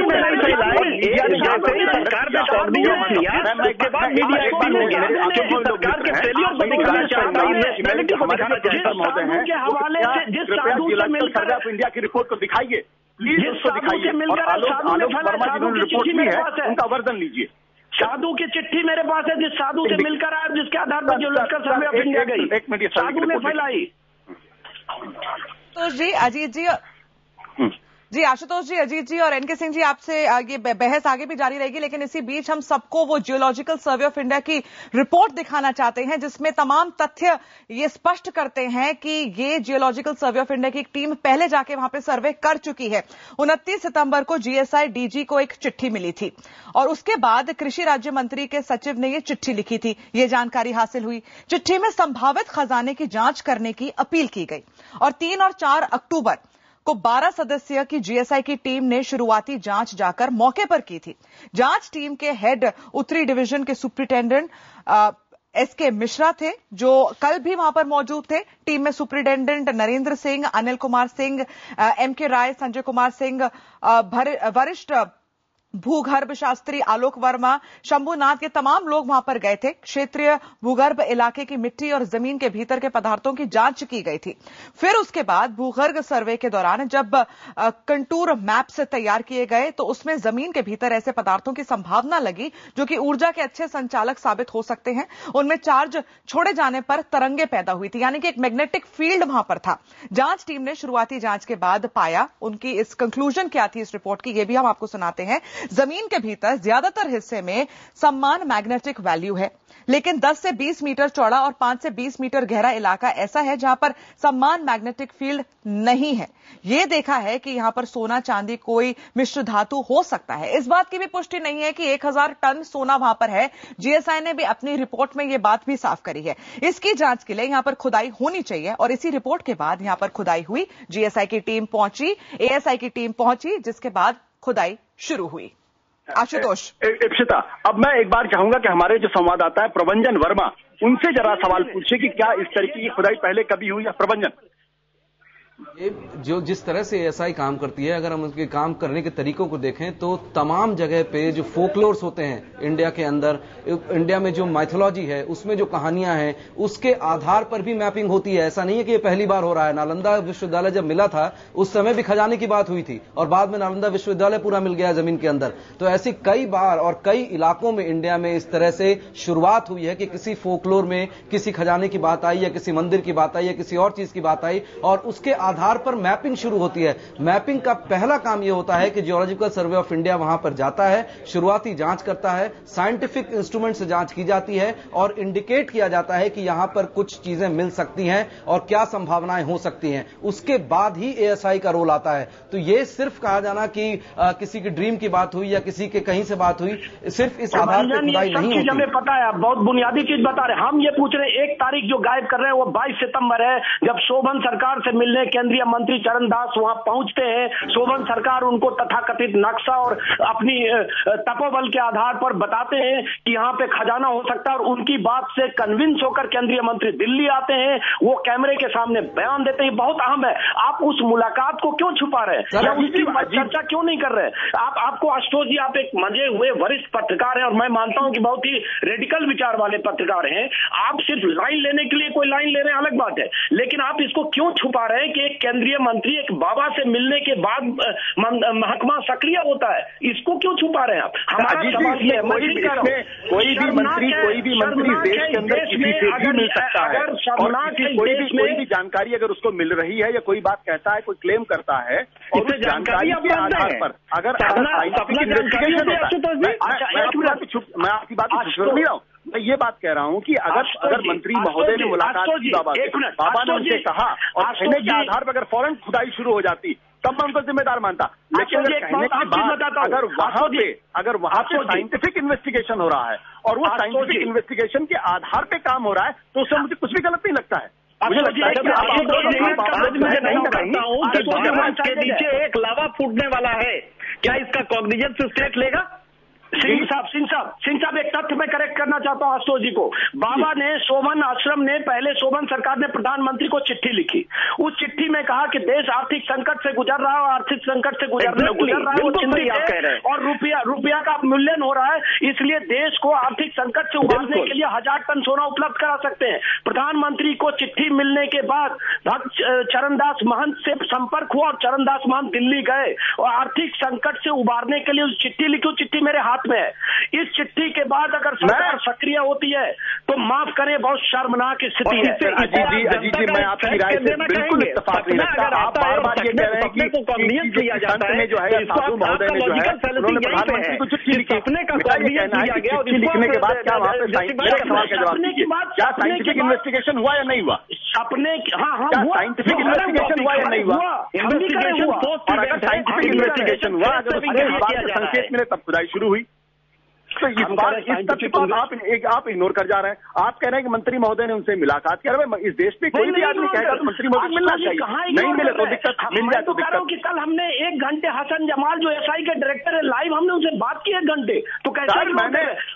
सर्वे ऑफ इंडिया की रिपोर्ट को दिखाइए, प्लीज उसको दिखाइए और आलोक वर्मा जिन्होंने रिपोर्ट की है उनका वर्जन लीजिए। साधु की चिट्ठी मेरे पास है, जिस साधु से मिलकर आया, जिसके आधार पर जियोलॉजिकल सर्वे ऑफ इंडिया गई, साधु ने फैलाई। तो जी अजीत जी आशुतोष जी, अजीत जी और एनके सिंह जी, आपसे ये बहस आगे भी जारी रहेगी, लेकिन इसी बीच हम सबको वो जियोलॉजिकल सर्वे ऑफ इंडिया की रिपोर्ट दिखाना चाहते हैं जिसमें तमाम तथ्य ये स्पष्ट करते हैं कि ये जियोलॉजिकल सर्वे ऑफ इंडिया की एक टीम पहले जाके वहां पे सर्वे कर चुकी है। 29 सितंबर को जीएसआई डीजी को एक चिट्ठी मिली थी और उसके बाद कृषि राज्य मंत्री के सचिव ने ये चिट्ठी लिखी थी, ये जानकारी हासिल हुई। चिट्ठी में संभावित खजाने की जांच करने की अपील की गई और 3 और 4 अक्टूबर को 12 सदस्यीय की जीएसआई की टीम ने शुरुआती जांच जाकर मौके पर की थी। जांच टीम के हेड उत्तरी डिवीजन के सुप्रिंटेंडेंट एसके मिश्रा थे, जो कल भी वहां पर मौजूद थे। टीम में सुप्रिंटेंडेंट नरेंद्र सिंह, अनिल कुमार सिंह, एमके राय, संजय कुमार सिंह, वरिष्ठ भूगर्भ शास्त्री आलोक वर्मा, शंभुनाथ, के तमाम लोग वहां पर गए थे। क्षेत्रीय भूगर्भ इलाके की मिट्टी और जमीन के भीतर के पदार्थों की जांच की गई थी। फिर उसके बाद भूगर्भ सर्वे के दौरान जब कंटूर मैप्स तैयार किए गए तो उसमें जमीन के भीतर ऐसे पदार्थों की संभावना लगी जो कि ऊर्जा के अच्छे संचालक साबित हो सकते हैं। उनमें चार्ज छोड़े जाने पर तरंगे पैदा हुई थी, यानी कि एक मैग्नेटिक फील्ड वहां पर था। जांच टीम ने शुरुआती जांच के बाद पाया, उनकी इस कंक्लूजन क्या थी इस रिपोर्ट की, ये भी हम आपको सुनाते हैं जमीन के भीतर ज्यादातर हिस्से में समान मैग्नेटिक वैल्यू है, लेकिन 10 से 20 मीटर चौड़ा और 5 से 20 मीटर गहरा इलाका ऐसा है जहां पर समान मैग्नेटिक फील्ड नहीं है। यह देखा है कि यहां पर सोना चांदी कोई मिश्र धातु हो सकता है। इस बात की भी पुष्टि नहीं है कि 1000 टन सोना वहां पर है। जीएसआई ने भी अपनी रिपोर्ट में यह बात भी साफ करी है। इसकी जांच के लिए यहां पर खुदाई होनी चाहिए और इसी रिपोर्ट के बाद यहां पर खुदाई हुई। जीएसआई की टीम पहुंची, एएसआई की टीम पहुंची, जिसके बाद खुदाई शुरू हुई। आशुतोष। इप्सिता, अब मैं एक बार चाहूंगा कि हमारे जो संवाददाता है प्रभंजन वर्मा, उनसे जरा सवाल पूछिए कि क्या इस तरीके की खुदाई पहले कभी हुई है। प्रभंजन, ये जो जिस तरह से एएसआई काम करती है, अगर हम उसके काम करने के तरीकों को देखें तो तमाम जगह पे जो फोकलोर्स होते हैं इंडिया के अंदर, इंडिया में जो माइथोलॉजी है उसमें जो कहानियां हैं उसके आधार पर भी मैपिंग होती है। ऐसा नहीं है कि ये पहली बार हो रहा है। नालंदा विश्वविद्यालय जब मिला था उस समय भी खजाने की बात हुई थी और बाद में नालंदा विश्वविद्यालय पूरा मिल गया जमीन के अंदर। तो ऐसी कई बार और कई इलाकों में इंडिया में इस तरह से शुरुआत हुई है कि किसी फोकलोर में किसी खजाने की बात आई या किसी मंदिर की बात आई या किसी और चीज की बात आई और उसके आधार पर मैपिंग शुरू होती है। मैपिंग का पहला काम यह होता है कि जियोलॉजिकल सर्वे ऑफ इंडिया वहां पर जाता है, शुरुआती जांच करता है, साइंटिफिक इंस्ट्रूमेंट से जांच की जाती है और इंडिकेट किया जाता है कि यहां पर कुछ चीजें मिल सकती हैं और क्या संभावनाएं हो सकती हैं। उसके बाद ही एएसआई का रोल आता है। तो यह सिर्फ कहा जाना कि किसी की ड्रीम की बात हुई या किसी के कहीं से बात हुई, सिर्फ इस आधार पर खुदाई नहीं होती। हमें पता है, बहुत बुनियादी चीज बता रहे हैं। हम ये पूछ रहे हैं, एक तारीख जो गायब कर रहे हैं वो 22 सितंबर है, जब शोभन सरकार से मिलने केंद्रीय मंत्री चरणदास वहां पहुंचते हैं। शोभन सरकार उनको तथाकथित नक्शा और अपनी तपोबल के आधार पर बताते हैं कि यहाँ पे खजाना हो सकता है और उनकी बात से कन्विंस होकर केंद्रीय मंत्री दिल्ली आते हैं, वो कैमरे के सामने बयान देते हैं। बहुत अहम है। आप उस मुलाकात को क्यों छुपा रहे हैं या उसकी चर्चा क्यों नहीं कर रहे? आपको आशुतोष जी, आप एक मजे हुए वरिष्ठ पत्रकार हैं और मैं मानता हूं कि बहुत ही रेडिकल विचार वाले पत्रकार हैं। आप सिर्फ लाइन लेने के लिए कोई लाइन ले रहे हैं अलग बात है, लेकिन आप इसको क्यों छुपा रहे हैं कि एक केंद्रीय मंत्री एक बाबा से मिलने के बाद महकमा सक्रिय होता है? इसको क्यों छुपा रहे हैं आप? हमारा सवाल ये है, कोई भी मंत्री देश के अंदर किसी से भी मिल सकता है और कोई भी जानकारी अगर उसको मिल रही है या कोई बात कहता है, कोई क्लेम करता है और उस जानकारी के आधार पर अगर साइंटिफिक इन्वेस्टिगेशन होता है, मैं आपकी बात छोड़ नहीं रहा हूँ। मैं ये बात कह रहा हूँ कि अगर मंत्री महोदय ने मुलाकात की बाबा ने उनसे कहा और कहने के आधार पर अगर फौरन खुदाई शुरू हो जाती तब मैं उनको जिम्मेदार मानता। लेकिन अगर कहने के बाद अगर वहां पे साइंटिफिक इन्वेस्टिगेशन हो रहा है और वो साइंटिफिक इन्वेस्टिगेशन के आधार पे काम हो रहा है तो उससे मुझे कुछ भी गलत नहीं लगता है। मुझे लगता है कि नीचे एक लावा फूटने वाला है, क्या इसका कॉग्निजेंस स्टेट लेगा? सिंह साहब एक तथ्य मैं करेक्ट करना चाहता हूं आशुतोष जी को। बाबा ने, शोभन आश्रम ने, पहले शोभन सरकार ने प्रधानमंत्री को चिट्ठी लिखी। उस चिट्ठी में कहा कि देश आर्थिक संकट से गुजर रहा है, आर्थिक संकट से गुजर रहा है, वो चिंतित है और रुपया का मूल्यन हो रहा है, इसलिए देश को आर्थिक संकट से उबारने के लिए 1000 टन सोना उपलब्ध करा सकते हैं। प्रधानमंत्री को चिट्ठी मिलने के बाद भक्त चरणदास महंत से संपर्क हुआ और चरणदास महंत दिल्ली गए और आर्थिक संकट से उबारने के लिए उस चिट्ठी लिखी। चिट्ठी मेरे हाथ में है। इस चिट्ठी के बाद अगर सरकार सक्रिय होती है तो माफ करें, बहुत शर्मनाक स्थिति है। अजीत जी, मैं आपकी राय से बिल्कुल इत्तेफाक नहीं रखता। आप बार-बार ये कह रहे हैं कि संत में जो है साधु महोदय ने जो है उन्होंने प्रधानमंत्री को चिट्ठी लिखी। चिट्ठी लिखने के बाद क्या वहां पे साइंटिफिक सवाल का जवाब दीजिए, क्या साइंटिफिक इन्वेस्टिगेशन हुआ या नहीं हुआ? अपने साइंटिफिक इन्वेस्टिगेशन हुआ या नहीं हुआ? और अगर साइंटिफिक इन्वेस्टिगेशन हुआ, अगर उसके बाद संकेत मिले तब खुदाई शुरू हुई। तो इस तथ्य को आप इग्नोर कर जा रहे हैं। आप कह रहे हैं कि मंत्री महोदय ने उनसे मुलाकात किया। इस देश में कोई भी आदमी कहेगा तो मंत्री महोदय मिलना चाहिए, नहीं मिले तो दिक्कत, मिल जाए तो दिक्कत। कि कल हमने 1 घंटे हसन जमाल जो एसआई के डायरेक्टर है, लाइव हमने उनसे बात की 1 घंटे। तो कैसे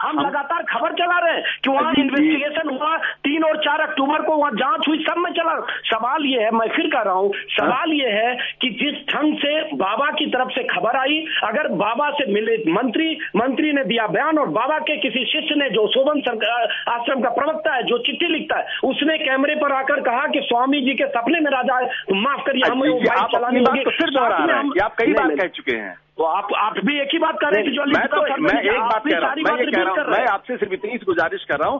हम लगातार खबर चला रहे हैं कि वहाँ इन्वेस्टिगेशन हुआ, 3 और 4 अक्टूबर को वहाँ जांच हुई, सब में चला। सवाल ये है, मैं फिर कह रहा हूँ, सवाल ये है कि जिस ढंग से बाबा की तरफ से खबर आई, अगर बाबा से मिले मंत्री ने दिया बयान और बाबा के किसी शिष्य ने, जो शोभन आश्रम का प्रवक्ता है, जो चिट्ठी लिखता है, उसने कैमरे पर आकर कहा कि स्वामी जी के सपने में राजा है, तो माफ करिए हमें वो बात चलानी होगी। तो फिर दोहरा रहे हैं, आप कई बार कह चुके हैं। तो आप भी एक ही बात कर रहे हैं कि जो मैं एक बात कह रहा हूं, मैं आपसे सिर्फ इतनी गुजारिश कर रहा हूं,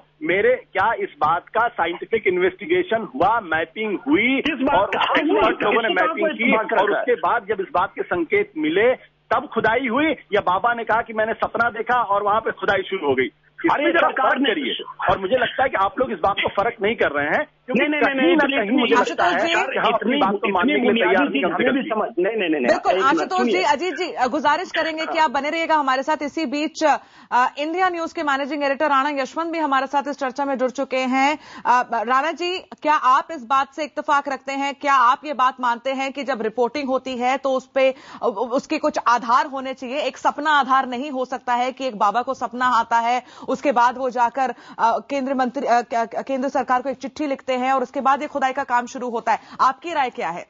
क्या इस बात का साइंटिफिक इन्वेस्टिगेशन हुआ, मैपिंग हुई और एक्सपर्ट लोगों ने मैपिंग की और उसके बाद जब इस बात के संकेत मिले तब खुदाई हुई या बाबा ने कहा कि मैंने सपना देखा और वहां पे खुदाई शुरू हो गई? अरे सरकार करिए। और मुझे लगता है कि आप लोग इस बात को फर्क नहीं कर रहे हैं, क्योंकि कहीं मुझे लगता है कि हम अपनी बात को मानने के लिए तैयार नहीं। बिल्कुल आशुतोष जी, अजीत जी गुजारिश करेंगे कि आप बने रहिएगा हमारे साथ। इसी बीच इंडिया न्यूज के मैनेजिंग एडिटर राणा यशवंत भी हमारे साथ इस चर्चा में जुड़ चुके हैं। राणा जी, क्या आप इस बात से इत्तेफाक रखते हैं, क्या आप ये बात मानते हैं कि जब रिपोर्टिंग होती है तो उस पे उसके कुछ आधार होने चाहिए? एक सपना आधार नहीं हो सकता है कि एक बाबा को सपना आता है, उसके बाद वो जाकर केंद्र सरकार को एक चिट्ठी लिखते हैं और उसके बाद ये खुदाई का काम शुरू होता है। आपकी राय क्या है?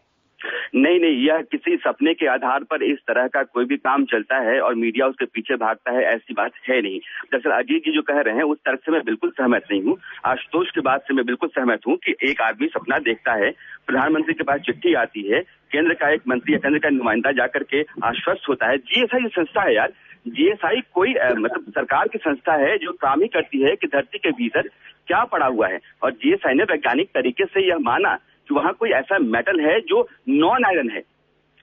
नहीं, यह किसी सपने के आधार पर इस तरह का कोई भी काम चलता है और मीडिया उसके पीछे भागता है, ऐसी बात है नहीं। दरअसल अजीत जी जो कह रहे हैं उस तर्क से मैं बिल्कुल सहमत नहीं हूँ। आशुतोष की बात से मैं बिल्कुल सहमत हूँ कि एक आदमी सपना देखता है, प्रधानमंत्री के पास चिट्ठी आती है, केंद्र का एक मंत्री या केंद्र का नुमाइंदा जाकर के आश्वस्त होता है। जीएसआई संस्था है यार, जीएसआई कोई मतलब सरकार की संस्था है जो काम ही करती है कि धरती के भीतर क्या पड़ा हुआ है। और जीएसआई ने वैज्ञानिक तरीके से यह माना कि वहां कोई ऐसा मेटल है जो नॉन आयरन है,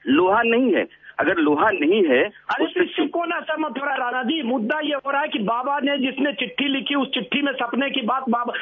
लोहा नहीं है। अगर लोहा नहीं है, अरे कौन ऐसा मत हो रहा है राणा जी? मुद्दा ये हो रहा है कि बाबा ने जिसने चिट्ठी लिखी उस चिट्ठी में सपने की बात, बाबा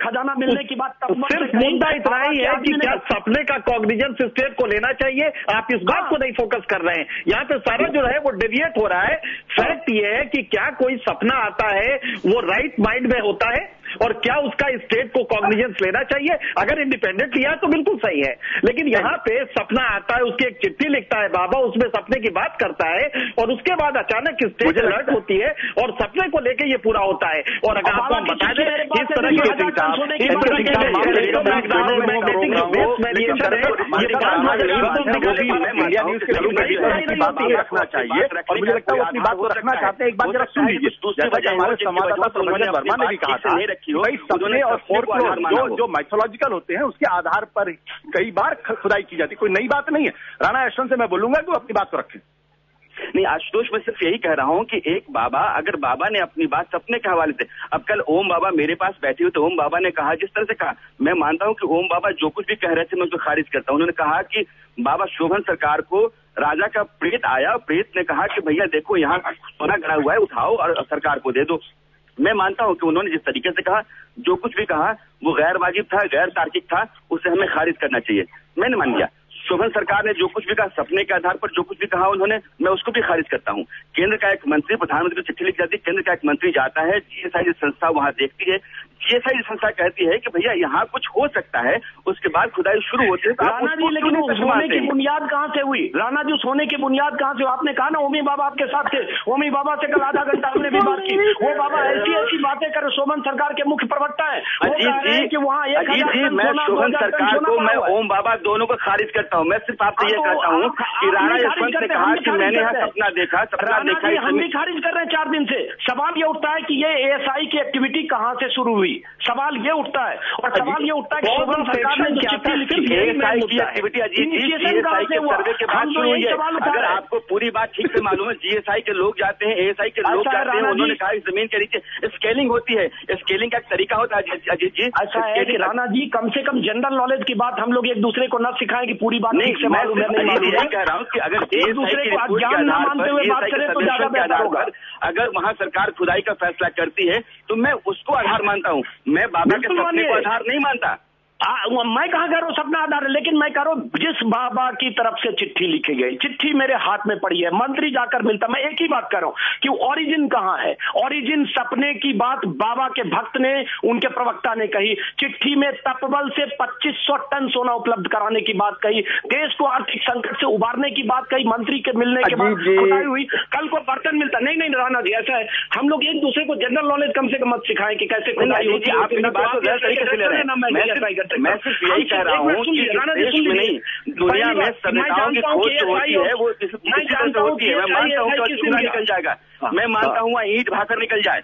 खजाना मिलने की बात, सिर्फ मुद्दा इतना ही है कि क्या सपने का कॉग्निजेंस स्टेट को लेना चाहिए? आप इस बात को नहीं फोकस कर रहे हैं। यहाँ पे सारा जो है वो डेविएट हो रहा है। फैक्ट ये है कि क्या कोई सपना आता है वो राइट माइंड में होता है और क्या उसका स्टेट को कॉग्निजेंस लेना चाहिए? अगर इंडिपेंडेंट लिया तो बिल्कुल सही है, लेकिन यहाँ पे सपना आता है, उसकी एक चिट्ठी लिखता है बाबा, उसमें सपने की बात करता है और उसके बाद अचानक स्टेट अलर्ट होती है और सपने को लेके ये पूरा होता है। और अगर आपको हम बता दें इस तरह की रखना चाहिए और मुझे लगता है अपनी बात को रखना चाहते हैं। एक बात जरा सुन लीजिए, जैसा कि हमारे संवाददाता प्रबंधन वर्मा ने भी कहा था, भाई सपने और फोल्कलोर जो माइथोलॉजिकल होते हैं उसके आधार पर कई बार खुदाई की जाती है, कोई नई बात नहीं है। राणा यशवंत से मैं बोलूंगा कि वो अपनी बात को रखें। नहीं आशुतोष, मैं सिर्फ यही कह रहा हूँ कि एक बाबा, अगर बाबा ने अपनी बात सपने के हवाले से, अब कल ओम बाबा मेरे पास बैठे हुए तो ओम बाबा ने कहा जिस तरह से कहा, मैं मानता हूँ कि ओम बाबा जो कुछ भी कह रहे थे मैं उसको खारिज करता हूँ। उन्होंने कहा कि बाबा शोभन सरकार को राजा का प्रेत आया, प्रेत ने कहा कि भैया देखो यहाँ सोना गड़ा हुआ है, उठाओ और सरकार को दे दो। मैं मानता हूं कि उन्होंने जिस तरीके से कहा, जो कुछ भी कहा वो गैर वाजिब था, गैर तार्किक था, उसे हमें खारिज करना चाहिए। मैंने मान लिया। शोभन सरकार ने जो कुछ भी कहा, सपने के आधार पर जो कुछ भी कहा उन्होंने, मैं उसको भी खारिज करता हूं। केंद्र का एक मंत्री प्रधानमंत्री को चिट्ठी लिख जाती है, केंद्र का एक मंत्री जाता है, जीएसआई संस्था वहां देखती है, जीएसआई संस्था कहती है कि भैया यहाँ कुछ हो सकता है, उसके बाद खुदाई शुरू होती है। राणा जी, लेकिन उस होने की बुनियाद कहाँ से हुई? राणा जी, उस होने की बुनियाद कहाँ से? आपने कहा ना ओमी बाबा आपके साथ थे, ओमी बाबा से कल आधा घंटा हमने भी बात की। वो बाबा ऐसी बातें कर, शोभन सरकार के मुख्य प्रवक्ता है कि वहाँ मैं शोभन सरकार को, मैं ओम बाबा दोनों को खारिज करता हूँ। मैं सिर्फ आपसे ये कहता हूँ कि राणा यशवंत ने कहा कि मैंने यहाँ सपना देखा। हम भी खारिज कर रहे हैं 4 दिन से। सवाल ये उठता है कि ये एएसआई की एक्टिविटी कहाँ से शुरू हुई? सवाल ये उठता है और सवाल ये उठता है कि शोभन सरकार ने जो चिट्ठी लिखी एएसआई की एक्टिविटी जीएसआई के सर्वे के बाद शुरू हुई है। अगर आपको पूरी बात ठीक से मालूम है, जीएसआई के लोग जाते हैं, एएसआई के लोग जाते हैं, उन्होंने कहा जमीन के नीचे स्केलिंग होती है, स्केलिंग का एक तरीका होता है। अजीत जी, ऐसा है कि राणा जी कम से कम जनरल नॉलेज की बात हम लोग एक दूसरे को न सिखाएं कि पूरी बात ठीक से मालूम है। नहीं कह रहा हूँ कि अगर एक दूसरे को अज्ञान न मानते हुए बात करें तो ज्यादा बेहतर होगा। अगर वहाँ सरकार खुदाई का फैसला करती है तो मैं उसको आधार मानता हूँ, मैं बाबा के सपने को आधार नहीं मानता। मैं कहा कह रहा हूँ सपना आधार है, लेकिन मैं कह रहा हूँ जिस बाबा की तरफ से चिट्ठी लिखी गई, चिट्ठी मेरे हाथ में पड़ी है, मंत्री जाकर मिलता, मैं एक ही बात कर रहा हूँ कि ओरिजिन कहाँ है? ओरिजिन सपने की बात बाबा के भक्त ने, उनके प्रवक्ता ने कही। चिट्ठी में तपबल से 2500 टन सोना उपलब्ध कराने की बात कही, देश को आर्थिक संकट से उबारने की बात कही, मंत्री के मिलने के बाद खुदाई हुई, कल को बर्तन मिलता। नहीं राणा जी, ऐसा है हम लोग एक दूसरे को जनरल नॉलेज कम से कम मत सिखाएं कि कैसे खुदाई होती है। मैं सिर्फ यही कह रहा हूँ कि देश में नहीं, दुनिया में सभ्यताओं की खोज होती है, वो इस तरह होती है। मैं मानता हूँ कि चूना निकल जाएगा, मैं मानता हूँ ईंट भाकर निकल जाए।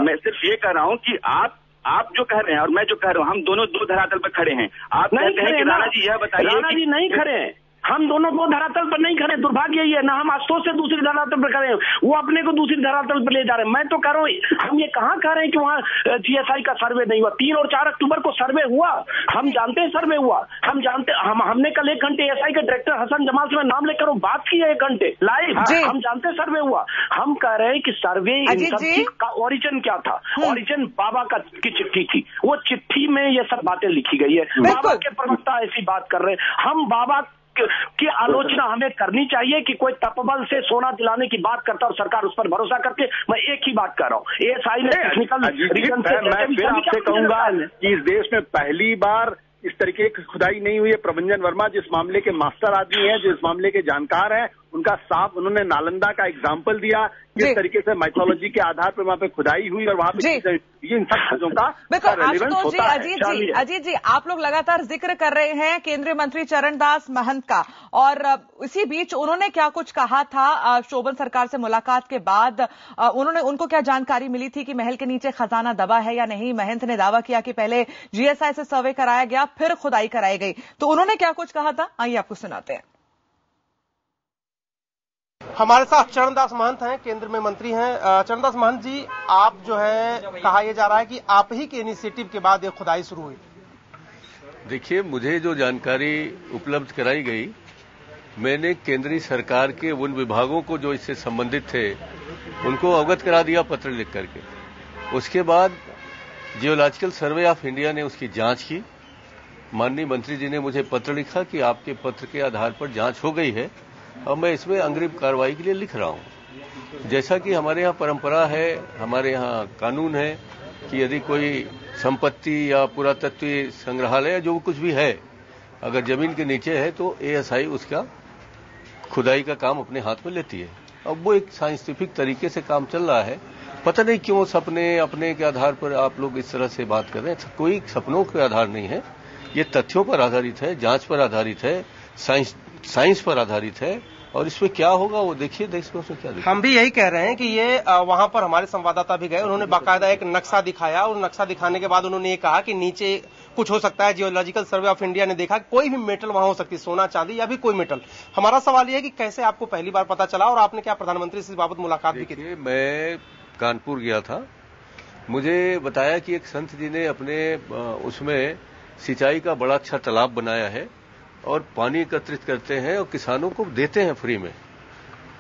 मैं सिर्फ ये कह रहा हूँ कि आप जो कह रहे हैं और मैं जो कह रहा हूँ, हम दोनों दो धरातल पर खड़े हैं। आप कहते हैं कि राणा जी यह बताइए। राणा जी नहीं खड़े हैं, हम दोनों को धरातल पर नहीं खड़े, दुर्भाग्य ही है। ना हम आशुतोष से दूसरी धरातल पर खड़े, वो अपने को दूसरी धरातल पर ले जा रहे हैं। मैं तो कह रहा हूँ, हम ये कहाँ कह रहे हैं कि वहाँ जीएसआई का सर्वे नहीं हुआ। 3 और 4 अक्टूबर को सर्वे हुआ, हम जानते हैं सर्वे हुआ, हम जानते, हमने कल 1 घंटे एसआई के डायरेक्टर हसन जमाल से मैं नाम लेकर बात की है 1 घंटे लाइव, हम जानते हैं सर्वे हुआ। हम कह रहे हैं कि सर्वे का ओरिजिन क्या था? ओरिजिन बाबा की चिट्ठी थी, वो चिट्ठी में ये सब बातें लिखी गई है। बाबा के प्रवक्ता ऐसी बात कर रहे हैं। हम बाबा की आलोचना हमें करनी चाहिए कि कोई तपबल से सोना दिलाने की बात करता और सरकार उस पर भरोसा करके। मैं एक ही बात कर रहा हूँ, एएसआई ने टेक्निकल रीजन से, मैं फिर आपसे कहूंगा कि इस देश में पहली बार इस तरीके की खुदाई नहीं हुई है। प्रभंजन वर्मा जिस मामले के मास्टर आदमी हैं, जो इस मामले के जानकार हैं, उनका साफ उन्होंने नालंदा का एग्जाम्पल दिया, किस तरीके से माइथोलॉजी के आधार पर वहां पे खुदाई हुई और वहां पे ये इन सब चीजों का रेलेवेंस होता है। अजीत जी, आप लोग लगातार जिक्र कर रहे हैं केंद्रीय मंत्री चरणदास महंत का, और इसी बीच उन्होंने क्या कुछ कहा था शोभन सरकार से मुलाकात के बाद? उनको क्या जानकारी मिली थी कि महल के नीचे खजाना दबा है या नहीं? महंत ने दावा किया कि पहले जीएसआई से सर्वे कराया गया, फिर खुदाई कराई गई, तो उन्होंने क्या कुछ कहा था? आइए आपको सुनाते हैं। हमारे साथ चरणदास महंत हैं, केंद्र में मंत्री हैं। चरणदास महंत जी, आप जो है, कहा यह जा रहा है कि आप ही के इनिशिएटिव के बाद ये खुदाई शुरू हुई। देखिए, मुझे जो जानकारी उपलब्ध कराई गई, मैंने केंद्रीय सरकार के उन विभागों को जो इससे संबंधित थे उनको अवगत करा दिया पत्र लिख करके। उसके बाद जियोलॉजिकल सर्वे ऑफ इंडिया ने उसकी जांच की। माननीय मंत्री जी ने मुझे पत्र लिखा कि आपके पत्र के आधार पर जांच हो गई है और मैं इसमें अग्रिम कार्रवाई के लिए लिख रहा हूं। जैसा कि हमारे यहाँ परंपरा है, हमारे यहाँ कानून है कि यदि कोई संपत्ति या पुरातत्व संग्रहालय या जो कुछ भी है, अगर जमीन के नीचे है तो एएसआई उसका खुदाई का काम अपने हाथ में लेती है। अब वो एक साइंटिफिक तरीके से काम चल रहा है। पता नहीं क्यों सपने अपने के आधार पर आप लोग इस तरह से बात कर रहे हैं। कोई सपनों के आधार नहीं है, ये तथ्यों पर आधारित है, जांच पर आधारित है, साइंस पर आधारित है, और इसमें क्या होगा वो देखिए, उसमें क्या देखिए। हम भी यही कह रहे हैं कि ये वहां पर हमारे संवाददाता भी गए, उन्होंने बाकायदा एक नक्शा दिखाया और नक्शा दिखाने के बाद उन्होंने ये कहा कि नीचे कुछ हो सकता है। जियोलॉजिकल सर्वे ऑफ इंडिया ने देखा कोई भी मेटल वहां हो सकती है, सोना चांदी या भी कोई मेटल। हमारा सवाल यह है कि कैसे आपको पहली बार पता चला और आपने क्या प्रधानमंत्री से इस बाबत मुलाकात भी की थी? मैं कानपुर गया था, मुझे बताया कि एक संत जी ने अपने उसमें सिंचाई का बड़ा अच्छा तालाब बनाया है और पानी एकत्रित करते हैं और किसानों को देते हैं फ्री में।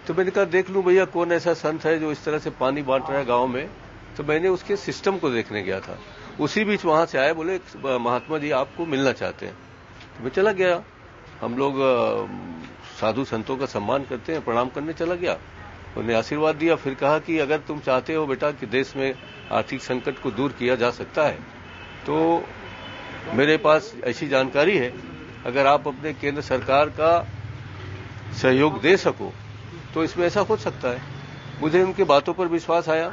तो मैंने कहा देख लूं भैया कौन ऐसा संत है जो इस तरह से पानी बांट रहा है गांव में। तो मैंने उसके सिस्टम को देखने गया था। उसी बीच वहां से आए, बोले महात्मा जी आपको मिलना चाहते हैं। तो मैं चला गया। हम लोग साधु संतों का सम्मान करते हैं, प्रणाम करने चला गया। उन्हें आशीर्वाद दिया, फिर कहा कि अगर तुम चाहते हो बेटा कि देश में आर्थिक संकट को दूर किया जा सकता है तो मेरे पास ऐसी जानकारी है, अगर आप अपने केंद्र सरकार का सहयोग दे सको तो इसमें ऐसा हो सकता है। मुझे उनकी बातों पर विश्वास आया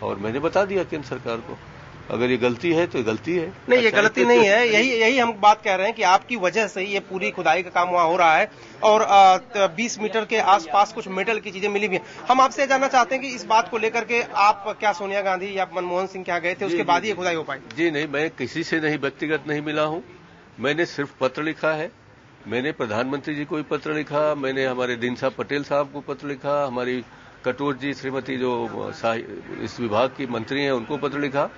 और मैंने बता दिया केंद्र सरकार को, अगर ये गलती है तो ये गलती है। नहीं, ये गलती नहीं है, यही हम बात कह रहे हैं कि आपकी वजह से ये पूरी खुदाई का काम वहां हो रहा है और 20 मीटर के आसपास कुछ मेटल की चीजें मिली भी हैं। हम आपसे जानना चाहते हैं कि इस बात को लेकर के आप क्या सोनिया गांधी या मनमोहन सिंह के यहाँ गए थे, उसके बाद ही ये खुदाई हो पाई? जी नहीं, मैं किसी से नहीं व्यक्तिगत नहीं मिला हूं। मैंने सिर्फ पत्र लिखा है। मैंने प्रधानमंत्री जी को भी पत्र लिखा, मैंने हमारे दीनसा पटेल साहब को पत्र लिखा, हमारी कटोर जी श्रीमती जो इस विभाग की मंत्री हैं उनको पत्र लिखा,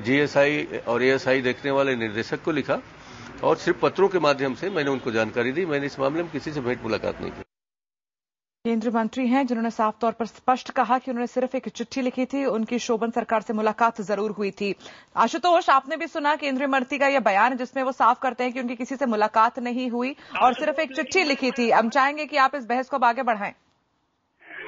जीएसआई और एएसआई देखने वाले निर्देशक को लिखा, और सिर्फ पत्रों के माध्यम से मैंने उनको जानकारी दी। मैंने इस मामले में किसी से भेंट मुलाकात नहीं की। केंद्रीय मंत्री हैं जिन्होंने साफ तौर पर स्पष्ट कहा कि उन्होंने सिर्फ एक चिट्ठी लिखी थी, उनकी शोभन सरकार से मुलाकात जरूर हुई थी। आशुतोष, आपने भी सुना केंद्रीय मंत्री का यह बयान जिसमें वो साफ करते हैं कि उनकी किसी से मुलाकात नहीं हुई और सिर्फ एक चिट्ठी लिखी थी। हम चाहेंगे कि आप इस बहस को अब आगे बढ़ाएं।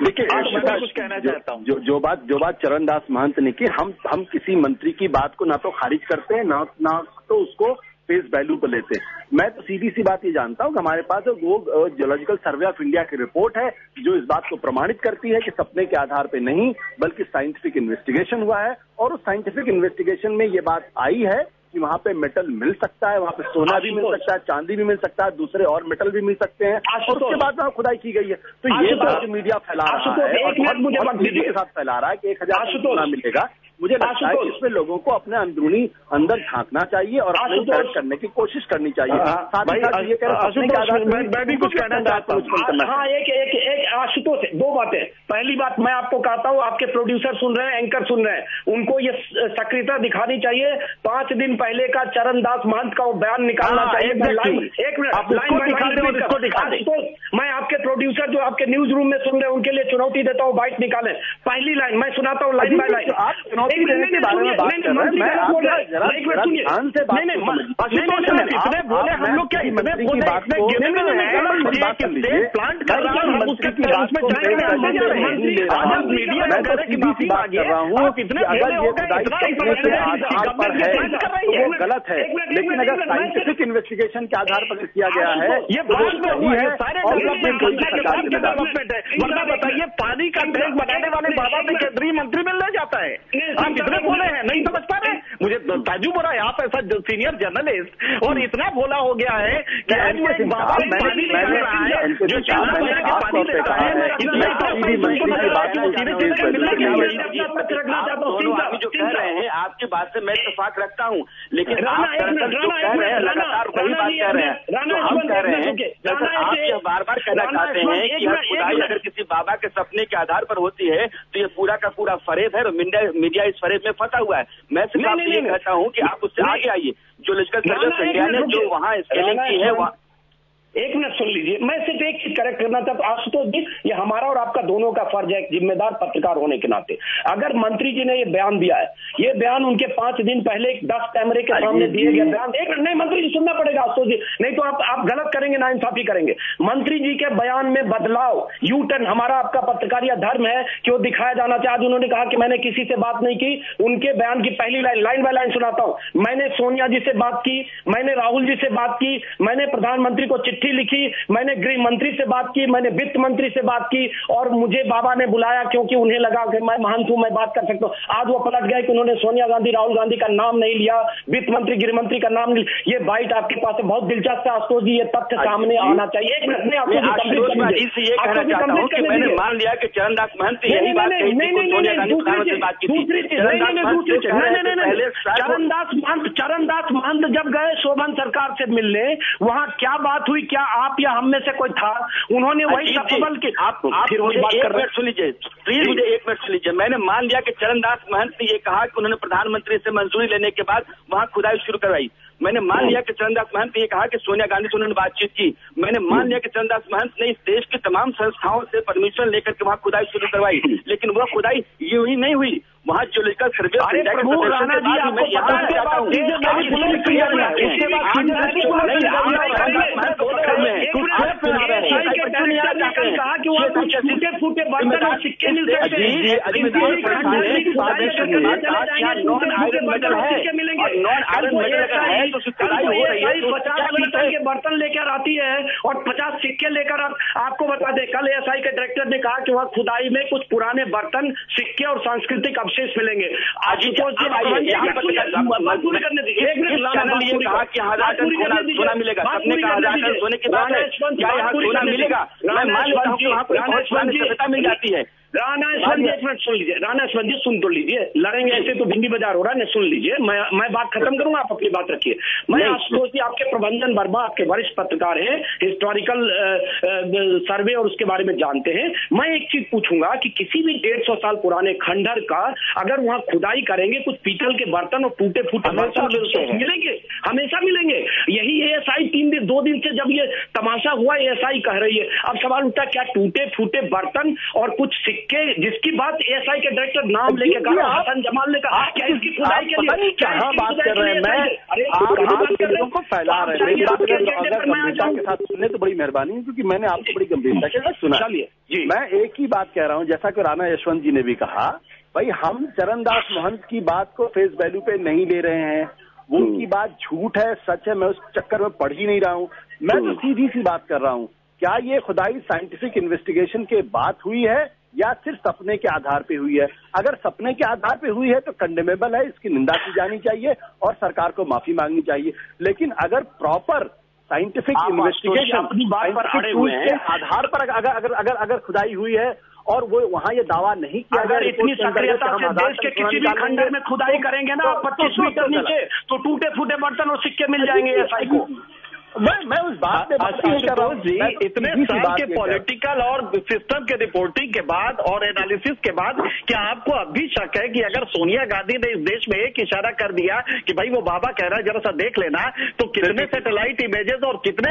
देखिए, मैं कुछ कहना चाहता हूँ। जो बात चरणदास महंत ने की, हम किसी मंत्री की बात को ना तो खारिज करते हैं ना तो उसको फेस वैल्यू पर लेते हैं। मैं तो सीधी सी बात ये जानता हूँ कि हमारे पास वो जियोलॉजिकल सर्वे ऑफ इंडिया की रिपोर्ट है जो इस बात को प्रमाणित करती है कि सपने के आधार पे नहीं बल्कि साइंटिफिक इन्वेस्टिगेशन हुआ है, और उस साइंटिफिक इन्वेस्टिगेशन में ये बात आई है कि वहां पे मेटल मिल सकता है, वहां पे सोना भी मिल सकता है, चांदी भी मिल सकता है, दूसरे और मेटल भी मिल सकते हैं, और उसके बाद वहां खुदाई की गई है। तो ये बात जो मीडिया फैला रहा है और बहुत के साथ फैला रहा है कि 1000 सोना मिलेगा, मुझे लगता है कि इसमें लोगों को अपने अंदरूनी अंदर झांकना चाहिए और अपने दर्ज करने की कोशिश करनी चाहिए। मैं भी कुछ कहना चाहता हूँ। हाँ, एक आशुतोष, दो बातें। पहली बात मैं आपको कहता हूँ, आपके प्रोड्यूसर सुन रहे हैं, एंकर सुन रहे हैं, उनको ये सक्रियता दिखानी चाहिए। 5 दिन पहले का चरणदास महंत का वो बयान निकालना चाहिए। मैं आपके प्रोड्यूसर जो आपके न्यूज रूम में सुन रहे हैं उनके लिए चुनौती देता हूँ, बाइट निकालें। पहली लाइन मैं सुनाता हूँ, लाइन बाय लाइन। आप चुनौती देने के बारे में बात कर रहे हैं, हम लोग क्या प्लांट कर रहा हूँ, मंत्री की बात को मीडिया में बात कर रहा हूँ कि अगर ये आधार पर है तो वो गलत है, लेकिन अगर साइंटिफिक इन्वेस्टिगेशन के आधार पर किया गया है ये बात सही है और डेवलपमेंट है। वरना बताइए, पानी का टैंक बनाने वाले बाबा में केंद्रीय मंत्री मिलने जाता है। आप कितने बोले हैं, नहीं समझ पा रहे? मुझे ताजुब हो रहा है, आप ऐसा सीनियर जर्नलिस्ट और इतना बोला हो गया है कि बाबा पानी निकल रहा है जो 4 महीने के पानी लेता है, जो कह रहे हैं आपकी बात से मैं इत्तेफाक रखता हूँ, लेकिन आप दरअसल जो कह रहे हैं लगातार वही बात कह रहे हैं जो हम कह रहे हैं। आप यह बार बार कहना चाहते हैं कि यह खुदाई अगर किसी बाबा के सपने के आधार पर होती है तो ये पूरा का पूरा फरेब है और मीडिया इस फरेब में फंसा हुआ है। मैं सिर्फ आपसे ये कहता हूँ कि आप उससे आगे आइए। जो लिजिकल सर्वे ऑफ इंडिया ने जो वहाँ स्केलिंग की है, वहाँ एक मिनट सुन लीजिए, मैं सिर्फ एक चीज करेक्ट करना चाहता हूँ आशुतोष जी, ये हमारा और आपका दोनों का फर्ज है एक जिम्मेदार पत्रकार होने के नाते। अगर मंत्री जी ने ये बयान दिया है, ये बयान उनके 5 दिन पहले 10 कैमरे के सामने दिए गए बयान, एक नहीं मंत्री जी सुनना पड़ेगा आशुतोष जी, नहीं तो आप गलत करेंगे, नाइंसाफी करेंगे। मंत्री जी के बयान में बदलाव, यू टर्न हमारा आपका पत्रकारिता धर्म है कि वो दिखाया जाना चाहिए। आज उन्होंने कहा कि मैंने किसी से बात नहीं की, उनके बयान की पहली लाइन बाय लाइन सुनाता हूँ। मैंने सोनिया जी से बात की, मैंने राहुल जी से बात की, मैंने प्रधानमंत्री को चिट्ठी लिखी, मैंने गृह मंत्री से बात की, मैंने वित्त मंत्री से बात की और मुझे बाबा ने बुलाया क्योंकि उन्हें लगा कि मैं महंत हूं, मैं बात कर सकता हूं। आज वो पलट गए कि उन्होंने सोनिया गांधी, राहुल गांधी का नाम नहीं लिया, वित्त मंत्री, गृह मंत्री का नाम नहीं। ये बाइट आपके पास है, बहुत दिलचस्प है आशुतोष जी, ये तथ्य सामने आना चाहिए। एक मिनट में आपको ये कहना चाहता हूँ कि मैंने मान लिया कि चरणदास महंत यही बात कही थी, सोनिया गांधी प्रधानमंत्री से बात की थी। चरणदास महंत जब गए शोभन सरकार से मिलने, वहां क्या बात हुई, क्या आप या हम में से कोई था? उन्होंने वही सफल के आप फिर मुझे 1 मिनट सुन लीजिए, प्लीज मुझे 1 मिनट सुन लीजिए। मैंने मान लिया कि चरणदास महंत ने ये कहा कि उन्होंने प्रधानमंत्री से मंजूरी लेने के बाद वहां खुदाई शुरू करवाई। मैंने मान लिया कि चरणदास महंत ने ये कहा कि सोनिया गांधी से उन्होंने बातचीत की। मैंने मान लिया कि चरणदास महंत ने इस देश की तमाम संस्थाओं से परमिशन लेकर के वहां खुदाई शुरू करवाई, लेकिन वह खुदाई यूं ही नहीं हुई। वहाँ जियोलॉजिकल सर्वे ऑफ इंडिया के कहा कि वो टूटे फूटे बर्तन और सिक्के मिलते के बर्तन लेकर आती है और 50 सिक्के लेकर आपको बता दें, कल एएसआई के डायरेक्टर ने कहा कि वह खुदाई में कुछ पुराने बर्तन, सिक्के और सांस्कृतिक अवशेष मिलेंगे। आशुतोष जी करने दीजिए, सोना मिलेगा, सबने कहा 1000 टन सोने की बात है, क्या यहाँ सोना मिलेगा? मैं मान लेता हूँ कि वहाँ पर बहुत पुरानी सभ्यता मिल जाती है। राणा यशवंत जी एक मिनट सुन लीजिए, राणा यशवंत जी सुन तो लीजिए, लड़ेंगे ऐसे तो भिंडी बाजार हो रहा है, सुन लीजिए, मैं बात खत्म करूंगा, आप अपनी बात रखिए। मैं आशुतोष जी आपके प्रबंधन वर्मा, आपके वरिष्ठ पत्रकार हैं, हिस्टोरिकल सर्वे और उसके बारे में जानते हैं। मैं एक चीज पूछूंगा कि किसी भी 150 साल पुराने खंडहर का अगर वहां खुदाई करेंगे, कुछ पीतल के बर्तन और टूटे फूटे बर्तन मिलेंगे, हमेशा मिलेंगे। यही एएसआई 2 दिन से जब ये तमाशा हुआ, एएसआई कह रही है। अब सवाल उठता क्या टूटे फूटे बर्तन और कुछ के जिसकी बात एएसआई के डायरेक्टर नाम लेके कहा, हसन जमाल ने कहा, क्या इसकी खुदाई के लिए क्या बात कर रहे हैं? आप चीजों को फैला रहे हैं। मेरी बात अगर गंभीरता के साथ सुनने तो बड़ी मेहरबानी है, क्योंकि मैंने आपको बड़ी गंभीरता के साथ सुना। चलिए, मैं एक ही बात कह रहा हूं, जैसा कि राणा यशवंत जी ने भी कहा, भाई हम चरणदास महंत की बात को फेस वैल्यू पे नहीं ले रहे हैं। वो उनकी बात झूठ है, सच है, मैं उस चक्कर में पढ़ ही नहीं रहा हूं। मैं तो सीधी सी बात कर रहा हूं, क्या ये खुदाई साइंटिफिक इन्वेस्टिगेशन के बाद हुई है या सिर्फ सपने के आधार पे हुई है? अगर सपने के आधार पे हुई है तो कंडेमेबल है, इसकी निंदा की जानी चाहिए और सरकार को माफी मांगनी चाहिए। लेकिन अगर प्रॉपर साइंटिफिक इन्वेस्टिगेशन के आधार पर अगर खुदाई हुई है और वो वहाँ ये दावा नहीं किया। अगर इतनी सक्रियता से देश के किसी भी खंडर में खुदाई करेंगे ना 25 मीटर नीचे, तो टूटे फूटे बर्तन और सिक्के मिल जाएंगे एसआई को। मैं उस बात पे जी इतने साल के पॉलिटिकल और सिस्टम के रिपोर्टिंग के बाद और एनालिसिस के बाद क्या आपको अब भी शक है कि अगर सोनिया गांधी ने इस देश में एक इशारा कर दिया कि भाई वो बाबा कह रहा है जरा सा देख लेना, तो कितने सैटेलाइट इमेजेस और कितने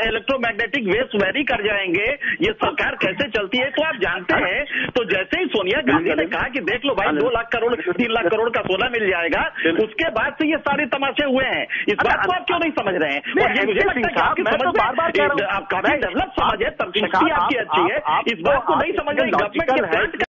इलेक्ट्रोमैग्नेटिक वेव्स वेरी कर जाएंगे, ये सरकार कैसे चलती है? तो आप जानते हैं, तो जैसे ही सोनिया गांधी ने कहा कि देख लो भाई 2 लाख करोड़ 3 लाख करोड़ का सोना मिल जाएगा, उसके बाद से ये सारे तमाशे हुए हैं। इस बात को आप क्यों नहीं समझ रहे हैं? और ये मुझे लगता है कि आपकी समझ में आप काफी डेवलप समझ है, तब शक्ति आपकी अच्छी है, इस बात को नहीं समझ रहे।